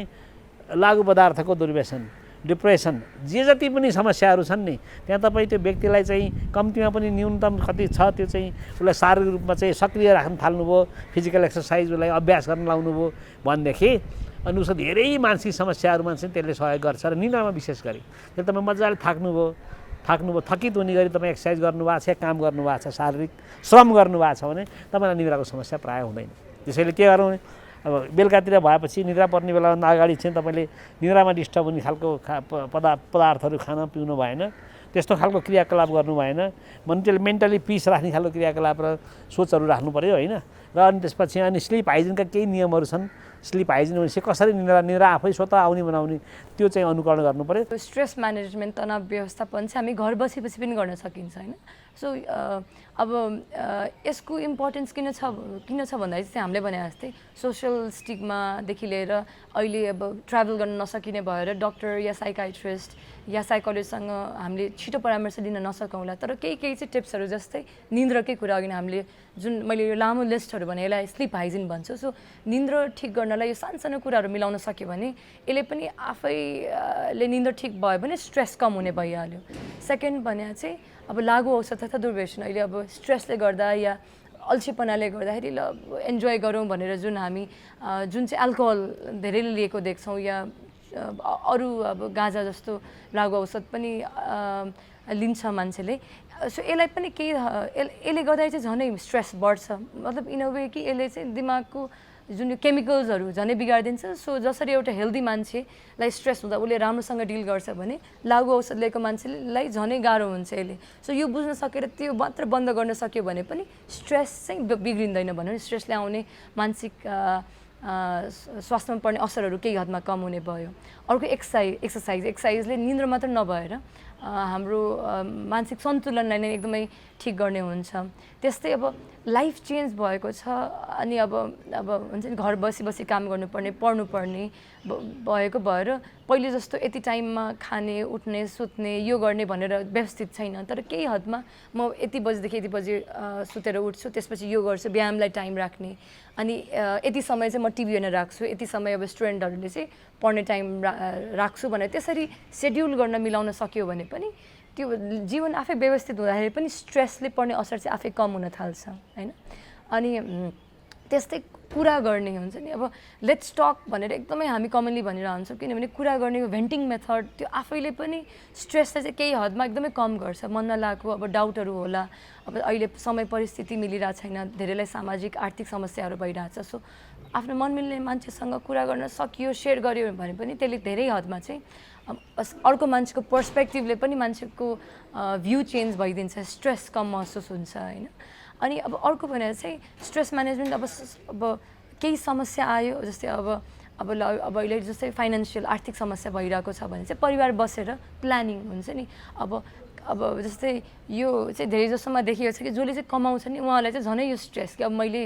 लागु पदार्थको दुर्व्यसन, डिप्रेसन, जे जति पनि समस्याहरू छन् नि त्यहाँ तपाईँ त्यो व्यक्तिलाई चाहिँ कम्तीमा पनि न्यूनतम कति छ त्यो चाहिँ उसलाई शारीरिक रूपमा चाहिँ सक्रिय राख्न थाल्नुभयो, फिजिकल एक्सर्साइज उसलाई अभ्यास गर्न लाउनुभयो भनेदेखि अनि उसको धेरै मानसिक समस्याहरूमा चाहिँ त्यसले सहयोग गर्छ। र निन्द्रामा विशेष गरी त्यसले तपाईँ मजाले थाक्नुभयो, थकित हुने गरी तपाईँ एक्सर्साइज गर्नुभएको छ, काम गर्नुभएको छ, शारीरिक श्रम गर्नुभएको छ भने तपाईँलाई निद्राको समस्या प्रायः हुँदैन। त्यसैले के गरौँ भने अब बेलुकातिर भएपछि निद्रा पर्ने बेलाभन्दा अगाडि चाहिँ तपाईँले निद्रामा डिस्टर्ब हुने खालको पदार्थहरू खान पिउनु भएन, त्यस्तो खालको क्रियाकलाप गर्नु भएन, मेन्टली पिस राख्ने खालको क्रियाकलाप र सोचहरू राख्नु पऱ्यो होइन। र अनि त्यसपछि अनि स्लिप हाइजिनका केही नियमहरू छन्। स्लिप हाइजिन भनेपछि कसरी निद्रा आफै स्वतः आउने बनाउने त्यो चाहिँ अनुकरण गर्नु पऱ्यो। स्ट्रेस म्यानेजमेन्ट, तनाव व्यवस्थापन चाहिँ हामी घर बसी पनि गर्न सकिन्छ होइन। सो अब यसको इम्पोर्टेन्स किन छ भन्दाखेरि चाहिँ हामीले भने जस्तै सोसियल स्टिग्मादेखि लिएर अहिले अब ट्राभल गर्न नसकिने भएर डक्टर या साइकाइट्रिस्ट या साइकोलोजिस्टसँग हामीले छिटो परामर्श दिन नसकौँला, तर केही चाहिँ टिप्सहरू जस्तै निन्द्राकै कुरा अघि हामीले जुन मैले यो लामो लिस्टहरू भने यसलाई स्लिप हाइजिन भन्छु। सो निन्द्रा ठिक गर्नलाई यो सानसानो कुराहरू मिलाउन सक्यो भने यसले पनि आफैले निन्द्रा ठिक भयो भने स्ट्रेस कम हुने भइहाल्यो। सेकेन्ड भने चाहिँ अब लागु औषध तथा दुर्व्यसन अहिले अब स्ट्रेसले गर्दा या अल्छीपनाले गर्दाखेरि ल इन्जोय गरौँ भनेर जुन हामी जुन चाहिँ अल्कोहल धेरैले लिएको देख्छौँ या अरू अब गाँजा जस्तो लागु औषध पनि लिन्छ मान्छेले। सो यसलाई पनि केही यसले गर्दाखेरि चाहिँ झनै स्ट्रेस बढ्छ, मतलब इन अ वे कि यसले चाहिँ दिमागको जुन यो केमिकल्सहरू झनै बिगारिदिन्छ। सो जसरी एउटा हेल्दी मान्छेलाई स्ट्रेस हुँदा उसले राम्रोसँग डिल गर्छ भने लागु औषध लिएको मान्छेलाई झनै गाह्रो हुन्छ यसले। सो यो बुझ्न सकेर त्यो मात्र बन्द गर्न सक्यो भने पनि स्ट्रेस चाहिँ बिग्रिँदैन भनौँ न। स्ट्रेसले आउने मानसिक स्वास्थ्यमा पर्ने असरहरू केही हदमा कम हुने भयो। अर्को एक्सर्साइजले निन्द्रा मात्र नभएर हाम्रो मानसिक सन्तुलनलाई नै एकदमै ठिक गर्ने हुन्छ। त्यस्तै अब लाइफ चेन्ज भएको छ अनि अब हुन्छ नि घर बसी काम गर्नुपर्ने पढ्नुपर्ने भएको भएर पहिले जस्तो यति टाइममा खाने उठ्ने सुत्ने यो गर्ने भनेर व्यवस्थित छैन। तर केही हदमा म यति बजीदेखि यति बजी सुतेर उठ्छु, त्यसपछि यो गर्छु, व्यायामलाई टाइम राख्ने, अनि यति समय चाहिँ म टिभी हेर्न राख्छु, यति समय अब स्टुडेन्टहरूले चाहिँ पढ्ने टाइम राख्छु भनेर त्यसरी सेड्युल गर्न मिलाउन सक्यो भने पनि त्यो जीवन आफै व्यवस्थित हुँदाखेरि पनि स्ट्रेसले पर्ने असर चाहिँ आफै कम हुन थाल्छ होइन। अनि त्यस्तै कुरा गर्ने हुन्छ नि, अब लेट्स टक भनेर एकदमै हामी कमनली भनिरहन्छौँ, किनभने कुरा गर्ने भेन्टिङ मेथड त्यो आफैले पनि स्ट्रेसलाई चाहिँ केही हदमा एकदमै कम गर्छ। मन नलागेको अब डाउटहरू होला, अब अहिले समय परिस्थिति मिलिरहेको छैन, धेरैलाई सामाजिक आर्थिक समस्याहरू भइरहेछ। सो आफ्नो मन मिल्ने मान्छेसँग कुरा गर्न सकियो, सेयर गर्यो भने पनि त्यसले धेरै हदमा चाहिँ अर्को मान्छेको पर्सपेक्टिभले पनि मान्छेको भ्यू चेन्ज भइदिन्छ, स्ट्रेस कम महसुस हुन्छ होइन। अनि अब अर्को भनेर चाहिँ स्ट्रेस म्यानेजमेन्ट अब केही समस्या आयो जस्तै अब अहिले जस्तै फाइनेन्सियल आर्थिक समस्या भइरहेको छ भने चाहिँ परिवार बसेर प्लानिङ हुन्छ नि। अब जस्तै यो चाहिँ धेरै जसोमा देखिएको छ कि जसले चाहिँ कमाउँछ नि उहाँलाई चाहिँ झनै यो स्ट्रेस कि अब मैले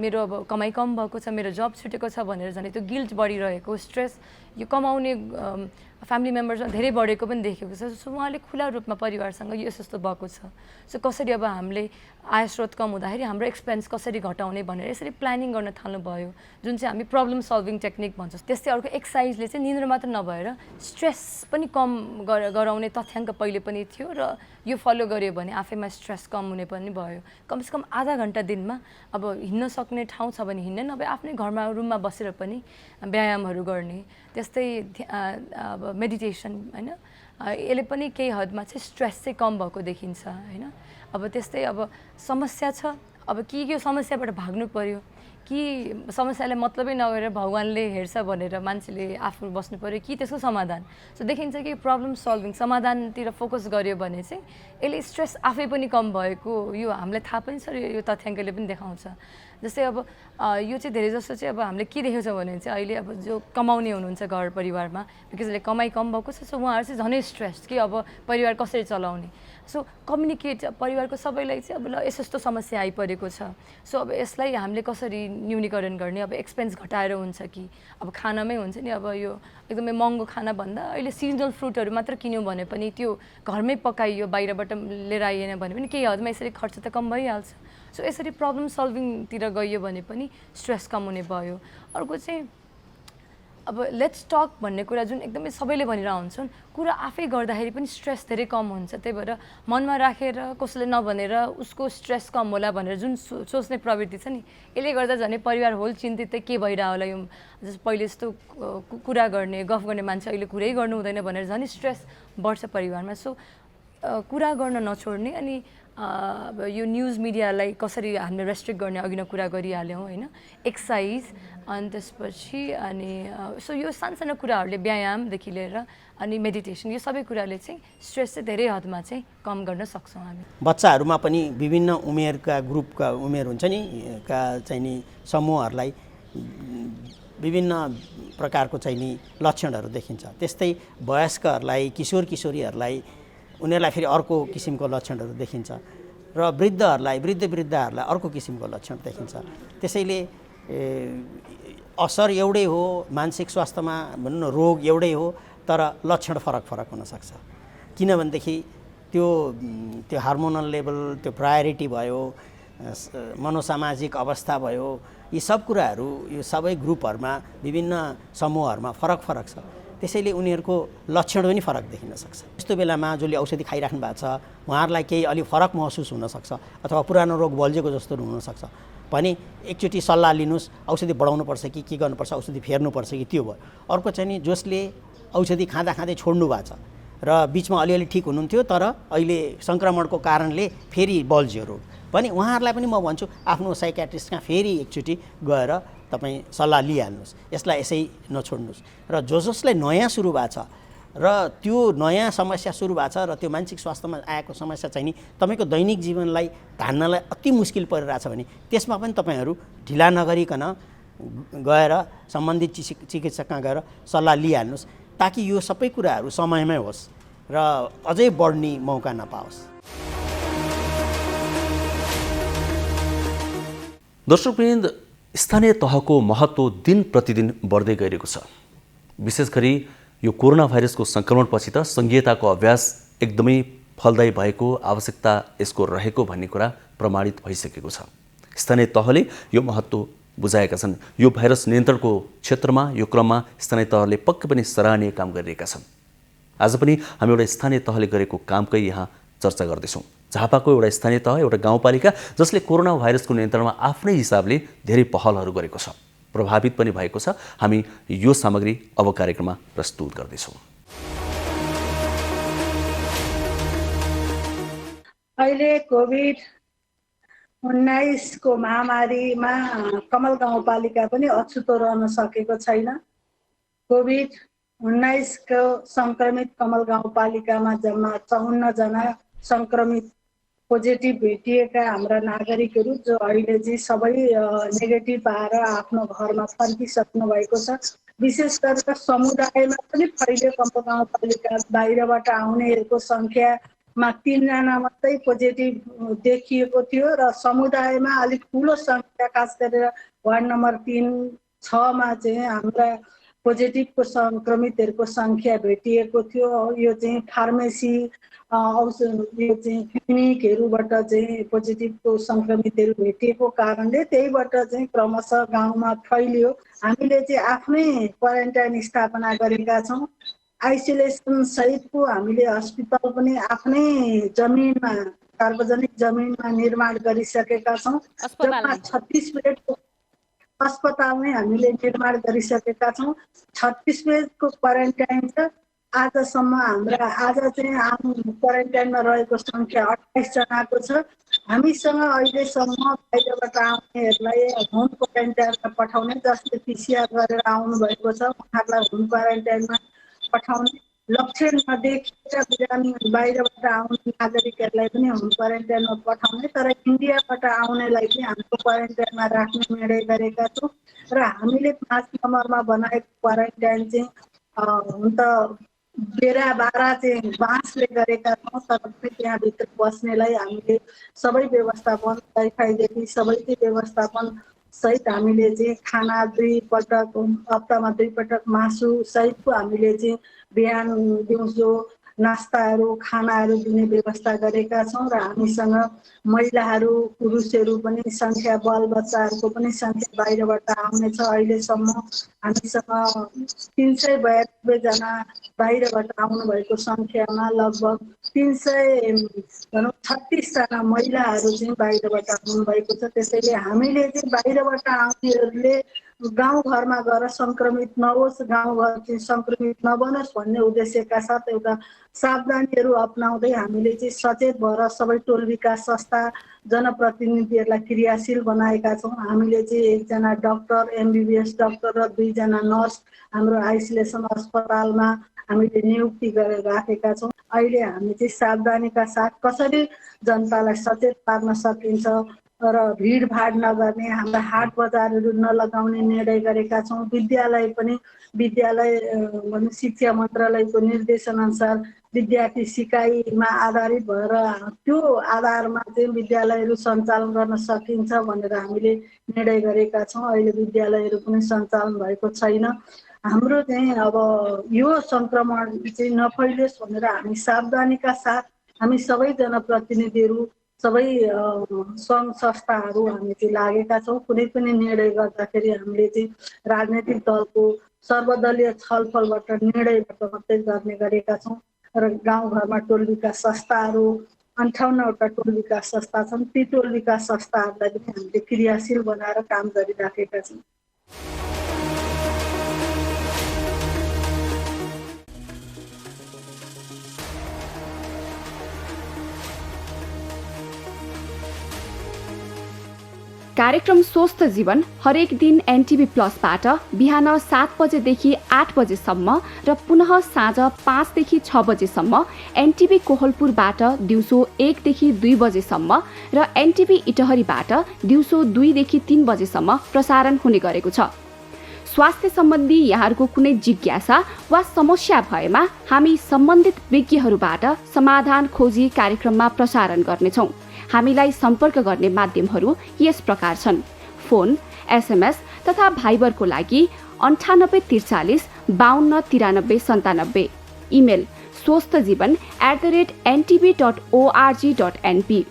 मेरो अब कमाइ कम भएको छ, मेरो जब छुटेको छ भनेर झनै त्यो गिल्ट बढिरहेको स्ट्रेस यो कमाउने फ्यामिली मेम्बर्समा धेरै बढेको पनि देखेको छ। सो उहाँले खुला रूपमा परिवारसँग यो यस्तो भएको छ। सो कसरी अब हामीले आय स्रोत कम हुँदाखेरि हाम्रो एक्सपेन्स कसरी घटाउने भनेर यसरी प्लानिङ गर्न थाल्नुभयो, जुन चाहिँ हामी प्रब्लम सल्भिङ टेक्निक भन्छौँ। त्यस्तै अर्को एक्सर्साइजले चाहिँ निन्द्रा मात्र नभएर स्ट्रेस पनि कम गराउने तथ्याङ्क पहिले पनि थियो र यो फलो गर्यो भने आफैमा स्ट्रेस कम हुने पनि भयो। कमसेकम आधा घन्टा दिनमा अब हिँड्न सक्ने ठाउँ छ भने हिँड्ने, नभए आफ्नै घरमा रुममा बसेर पनि व्यायामहरू गर्ने। त्यस्तै अब मेडिटेसन होइन, यसले पनि केही हदमा चाहिँ स्ट्रेस चाहिँ कम भएको देखिन्छ होइन। अब त्यस्तै अब समस्या छ, अब कि यो समस्याबाट भाग्नु पर्यो कि समस्यालाई मतलबै नगरेर भगवान्ले हेर्छ भनेर मान्छेले आफू बस्नु पर्यो कि त्यसको समाधान। सो देखिन्छ कि प्रब्लम सल्भिङ समाधानतिर फोकस गर्यो भने चाहिँ यसले स्ट्रेस आफै पनि कम भएको यो हामीलाई थाहा पनि छ, यो तथ्याङ्कले पनि देखाउँछ। जस्तै अब यो चाहिँ धेरै जस्तो चाहिँ अब हामीले के देखेको छ भने चाहिँ अहिले अब जो कमाउने हुनुहुन्छ घर परिवारमा, बिकज यसले कमाइ कम भएको छ, सो उहाँहरू चाहिँ झनै स्ट्रेस कि अब परिवार कसरी चलाउने। सो कम्युनिकेट परिवारको सबैलाई चाहिँ अब ल यस्तो समस्या आइपरेको छ, सो अब यसलाई हामीले कसरी न्यूनीकरण गर्ने, अब एक्सपेन्स घटाएर हुन्छ कि अब खानामै हुन्छ नि, अब यो एकदमै महँगो खाना भन्दा अहिले सिजनल फ्रुटहरू मात्र किन्यौँ भने पनि त्यो घरमै पकाइयो, बाहिरबाट लिएर आइएन भने पनि केही हदमा यसरी खर्च त कम भइहाल्छ। सो यसरी प्रब्लम सल्भिङतिर गइयो भने पनि स्ट्रेस कम हुने भयो। अर्को चाहिँ अब लेट्स टक भन्ने कुरा जुन एकदमै सबैले भनिरहन्छन्, कुरा आफै गर्दाखेरि पनि स्ट्रेस धेरै कम हुन्छ। त्यही भएर मनमा राखेर कसैले नभनेर उसको स्ट्रेस कम होला भनेर जुन सोच्ने प्रवृत्ति छ नि, यसले गर्दा झन् परिवार होल चिन्तित के भइरह होला, यो जस्तो पहिले जस्तो कुरा गर्ने गफ गर्ने मान्छे अहिले कुरै गर्नु हुँदैन भनेर झन् स्ट्रेस बढ्छ परिवारमा। सो कुरा गर्न नछोड्ने अनि अब यो न्युज मिडियालाई कसरी हामीले रेस्ट्रिक्ट गर्ने अघि नै कुरा गरिहाल्यौँ होइन, एक्सर्साइज अनि त्यसपछि अनि सो यो सानसानो कुराहरूले व्यायामदेखि लिएर अनि मेडिटेसन यो सबै कुराले चाहिँ स्ट्रेस चाहिँ धेरै हदमा चाहिँ कम गर्न सक्छौँ हामी। बच्चाहरूमा पनि विभिन्न उमेरका ग्रुपका उमेर हुन्छ नि का चाहिँ नि समूहहरूलाई विभिन्न प्रकारको चाहिँ नि लक्षणहरू देखिन्छ। त्यस्तै वयस्कहरूलाई किशोर किशोरीहरूलाई उनीहरूलाई फेरि अर्को किसिमको लक्षणहरू देखिन्छ र वृद्धहरूलाई अर्को किसिमको लक्षण देखिन्छ। त्यसैले असर एउटै हो, मानसिक स्वास्थ्यमा भनौँ न रोग एउटै हो, तर लक्षण फरक फरक हुनसक्छ। किनभनेदेखि त्यो हार्मोनल लेभल, त्यो प्रायोरिटी भयो, मनोसामाजिक अवस्था भयो, यी सब कुराहरू यो सबै ग्रुपहरूमा विभिन्न समूहहरूमा फरक फरक छ। त्यसैले उनीहरूको लक्षण पनि फरक देखिन सक्छ। यस्तो बेलामा जसले औषधि खाइराख्नु भएको छ उहाँहरूलाई केही अलि फरक महसुस हुनसक्छ अथवा पुरानो रोग बल्झेको जस्तो हुनसक्छ भने एकचोटि सल्लाह लिनुहोस्, औषधि बढाउनुपर्छ कि के गर्नुपर्छ, औषधि फेर्नुपर्छ कि, त्यो भयो। अर्को चाहिँ नि जसले औषधि खाँदा खाँदै छोड्नु भएको छ र बिचमा अलिअलि ठिक हुनुहुन्थ्यो तर अहिले सङ्क्रमणको कारणले फेरि बल्झ्यो रोग भने उहाँहरूलाई पनि म भन्छु आफ्नो साइकियाट्रिस्टमा फेरि एकचोटि गएर तपाईँ सल्लाह लिइहाल्नुहोस्, यसलाई यसै नछोड्नुहोस्। र जसलाई नयाँ सुरु भएको छ र त्यो नयाँ समस्या सुरु भएको छ र त्यो मानसिक स्वास्थ्यमा आएको समस्या चाहिँ नि तपाईँको दैनिक जीवनलाई धान्नलाई अति मुस्किल परिरहेछ भने त्यसमा पनि तपाईँहरू ढिला नगरिकन गएर सम्बन्धित चिकित्सकमा गएर सल्लाह लिइहाल्नुहोस् ताकि यो सबै कुराहरू समयमै होस् र अझै बढ्ने मौका नपाओस्। दर्शकवृन्द, स्थानीय तहको महत्त्व दिन प्रतिदिन बढ्दै गइरहेको छ। विशेष गरी यो कोरोना भाइरसको सङ्क्रमणपछि त सङ्घीयताको अभ्यास एकदमै फलदायी भएको, आवश्यकता यसको रहेको भन्ने कुरा प्रमाणित भइसकेको छ। स्थानीय तहले यो महत्त्व बुझाएका छन्। यो भाइरस नियन्त्रणको क्षेत्रमा यो क्रममा स्थानीय तहले पक्कै पनि सराहनीय काम गरिरहेका छन्। आज पनि हामी एउटा स्थानीय तहले गरेको कामकै यहाँ चर्चा गर्दैछौँ। झापाको एउटा स्थानीय तह, एउटा गाउँपालिका जसले कोरोना भाइरसको नियन्त्रणमा आफ्नै हिसाबले धेरै पहलहरू गरेको छ, प्रभावित पनि भएको छ। हामी यो सामग्री अब कार्यक्रममा प्रस्तुत गर्दैछौँ। अहिले कोभिड-19 को महामारीमा कमल गाउँपालिका पनि अछुतो रहन सकेको छैन। कोभिड-19 को सङ्क्रमित कमल गाउँपालिकामा जम्मा 54 जना सङ्क्रमित पोजिटिभ भेटिएका हाम्रा नागरिकहरू जो अहिले चाहिँ सबै नेगेटिभ आएर आफ्नो घरमा फर्किसक्नु भएको छ। विशेष गरेर समुदायमा पनि पहिले कमल गाउँपालिका बाहिरबाट आउनेहरूको सङ्ख्यामा 3 जना मात्रै पोजिटिभ देखिएको थियो र समुदायमा अलिक ठुलो सङ्ख्या खास गरेर वार्ड नम्बर 3-6 मा चाहिँ हाम्रा पोजिटिभको सङ्क्रमितहरूको सङ्ख्या भेटिएको थियो। यो चाहिँ फार्मेसी यो चाहिँ क्लिनिकहरूबाट चाहिँ पोजिटिभको सङ्क्रमितहरू भेटिएको कारणले त्यहीबाट चाहिँ क्रमशः गाउँमा फैलियो। हामीले चाहिँ आफ्नै क्वारेन्टाइन स्थापना गरेका छौँ। आइसोलेसन सहितको हामीले हस्पिटल पनि आफ्नै जमिनमा, सार्वजनिक जमिनमा निर्माण गरिसकेका छौँ। 36 बेडको अस्पताल नै हामीले निर्माण गरिसकेका छौँ। 36 बेडको क्वारेन्टाइन छ। आजसम्म हाम्रा आज चाहिँ आम क्वारेन्टाइनमा रहेको सङ्ख्या 28 जनाको छ। हामीसँग अहिलेसम्म बाहिरबाट आउनेहरूलाई होम क्वारेन्टाइनमा पठाउने, जसले पिसिआर गरेर आउनुभएको छ उहाँहरूलाई होम क्वारेन्टाइनमा पठाउने, लक्षण नदेखिएका बाहिरबाट आउने नागरिकहरूलाई पनि होम क्वारेन्टाइनमा पठाउने, तर इन्डियाबाट आउनेलाई चाहिँ हाम्रो क्वारेन्टाइनमा राख्ने निर्णय गरेका छौँ। र हामीले 5 नम्बरमा बनाएको क्वारेन्टाइन चाहिँ हुन त बेरा बारा चाहिँ बाँसले गरेका छौँ, तर पनि त्यहाँभित्र बस्नेलाई हामीले सबै व्यवस्थापन, वाइफाईदेखि सबैकै व्यवस्थापन सहित हामीले चाहिँ खाना 2 पटक, हप्तामा 2 पटक मासु सहितको हामीले चाहिँ बिहान दिउँसो नास्ताहरू खानाहरू दिने व्यवस्था गरेका छौँ। र हामीसँग महिलाहरू पुरुषहरू पनि सङ्ख्या, बालबच्चाहरूको पनि सङ्ख्या बाहिरबाट आउने छ। अहिलेसम्म हामीसँग 392 जना बाहिरबाट आउनुभएको सङ्ख्यामा लगभग 336 जना महिलाहरू चाहिँ बाहिरबाट आउनुभएको छ। त्यसैले हामीले चाहिँ बाहिरबाट आउनेहरूले गाउँघरमा गएर सङ्क्रमित नहोस्, गाउँघर चाहिँ सङ्क्रमित नबनोस् भन्ने उद्देश्यका साथ एउटा सावधानीहरू अपनाउँदै हामीले चाहिँ सचेत भएर सबै टोल विकास संस्था जनप्रतिनिधिहरूलाई क्रियाशील बनाएका छौँ। हामीले चाहिँ एकजना डाक्टर, MBBS डाक्टर र 2 जना नर्स हाम्रो आइसोलेसन अस्पतालमा हामीले नियुक्ति गरेर राखेका छौँ। अहिले हामी चाहिँ सावधानीका साथ कसरी जनतालाई सचेत पार्न सकिन्छ र भिडभाड नगर्ने, हाम्रा हाट बजारहरू नलगाउने निर्णय गरेका छौँ। विद्यालय शिक्षा मन्त्रालयको निर्देशनअनुसार विद्यार्थी सिकाइमा आधारित भएर त्यो आधारमा चाहिँ विद्यालयहरू सञ्चालन गर्न सकिन्छ भनेर हामीले निर्णय गरेका छौँ। अहिले विद्यालयहरू पनि सञ्चालन भएको छैन। हाम्रो चाहिँ अब यो सङ्क्रमण चाहिँ नफैलियोस् भनेर हामी सावधानीका साथ हामी सबै जनप्रतिनिधिहरू, सबै सङ्घ संस्थाहरू हामी चाहिँ लागेका छौँ। कुनै पनि निर्णय गर्दाखेरि हामीले चाहिँ राजनैतिक दलको सर्वदलीय छलफलबाट निर्णयबाट मात्रै गर्ने गरेका छौँ र गाउँघरमा टोल विकास संस्थाहरू 58वटा टोल विकास संस्था छन्। ती टोल विकास संस्थाहरूलाई पनि हामीले क्रियाशील बनाएर काम गरिराखेका छौँ। कार्यक्रम स्वस्थ जीवन हरेक दिन NTV प्लसबाट बिहान 7 बजेदेखि 8 बजेसम्म र पुनः साँझ 5 देखि 6 बजेसम्म NTV कोहलपुरबाट दिउँसो 1 देखि 2 बजेसम्म र NTV इटहरीबाट दिउँसो 2 देखि 3 बजेसम्म प्रसारण हुने गरेको छ। स्वास्थ्य सम्बन्धी यहाँहरूको कुनै जिज्ञासा वा समस्या भएमा हामी सम्बन्धित विज्ञहरूबाट समाधान खोजी कार्यक्रममा प्रसारण गर्नेछौँ। हामीलाई सम्पर्क गर्ने माध्यमहरू यस प्रकार छन्: फोन, SMS तथा भाइबरको लागि 9843 52 93 97, इमेल swasthjivan@ntv.org.np।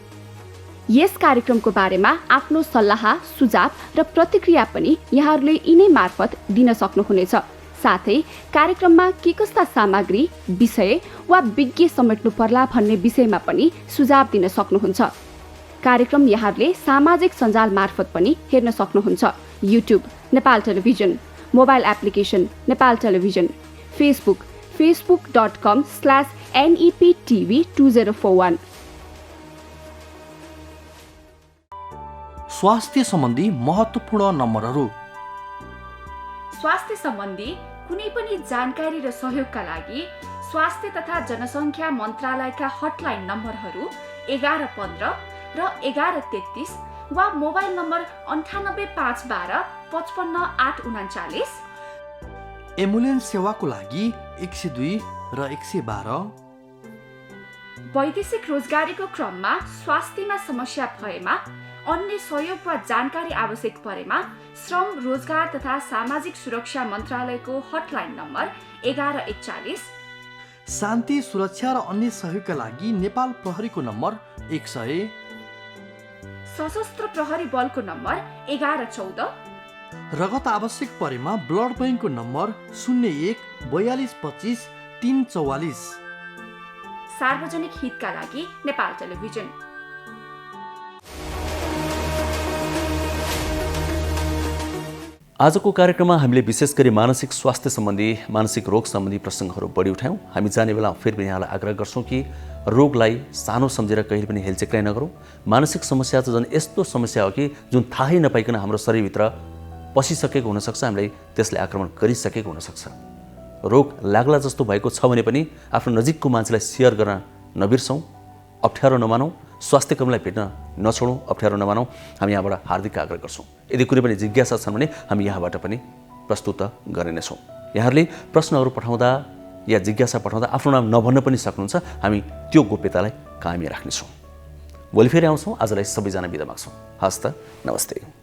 यस कार्यक्रमको बारेमा आफ्नो सल्लाह, सुझाव र प्रतिक्रिया पनि यहाँहरूले यिनै मार्फत दिन सक्नुहुनेछ। साथै कार्यक्रममा के कस्ता सामग्री, विषय वा विज्ञ समेट्नु पर्ला भन्ने विषयमा पनि सुझाव दिन सक्नुहुन्छ। कार्यक्रम यहाँहरूले सामाजिक सञ्जाल मार्फत पनि हेर्न सक्नुहुन्छ। YouTube Nepal television, mobile application Nepal television, Facebook facebook.com/NEPTV2041। स्वास्थ्य सम्बन्धी महत्त्वपूर्ण नम्बरहरू। स्वास्थ्य सम्बन्धी कुनै पनि जानकारी र सहयोगका लागि स्वास्थ्य तथा जनसङ्ख्या मन्त्रालयका हटलाइन नम्बरहरू 1115 र 1133 वा मोबाइल नम्बर 98512 55839। एम्बुलेन्स सेवाको लागि 102 र 112। वैदेशिक रोजगारीको क्रममा स्वास्थ्यमा समस्या भएमा, अन्य सहयोग वा जानकारी आवश्यक परेमा श्रम, रोजगार तथा सामाजिक सुरक्षा मन्त्रालयको हटलाइन नम्बर 1141। शान्ति, सुरक्षा र अन्य सहयोगका लागि नेपाल प्रहरीको नम्बर 100। सशस्त्र प्रहरी बलको नम्बर 1114। रगत आवश्यक परेमा ब्लड बैंकको नम्बर 01 42 25 344। सार्वजनिक हितका लागि नेपाल टेलिभिजन। आजको कार्यक्रममा हामीले विशेष गरी मानसिक स्वास्थ्य सम्बन्धी, मानसिक रोग सम्बन्धी प्रसङ्गहरू बढी उठायौँ। हामी जाने बेला फेरि पनि यहाँलाई आग्रह गर्छौँ कि रोगलाई सानो सम्झेर कहिले पनि हेलचेक्राइ नगरौँ। मानसिक समस्या चाहिँ झन् यस्तो समस्या हो कि जुन थाहै नपाइकन हाम्रो शरीरभित्र पसिसकेको हुनसक्छ, हामीलाई त्यसले आक्रमण गरिसकेको हुनसक्छ। रोग लाग्ला जस्तो भएको छ भने पनि आफ्नो नजिकको मान्छेलाई सेयर गर्न नबिर्सौँ, अप्ठ्यारो नमानौँ, स्वास्थ्य कर्मीलाई भेट्न नछोडौँ, अप्ठ्यारो नमानौँ। हामी यहाँबाट हार्दिक आग्रह गर्छौँ। यदि कुनै पनि जिज्ञासा छन् भने हामी यहाँबाट पनि प्रस्तुत गर्ने नै छौँ। यहाँहरूले प्रश्नहरू पठाउँदा या जिज्ञासा पठाउँदा आफ्नो नाम नभन्न पनि सक्नुहुन्छ। हामी त्यो गोप्यतालाई कायमी राख्नेछौँ। भोलि फेरि आउँछौँ। आजलाई सबैजना बिदा माग्छौँ। हस् त, नमस्ते।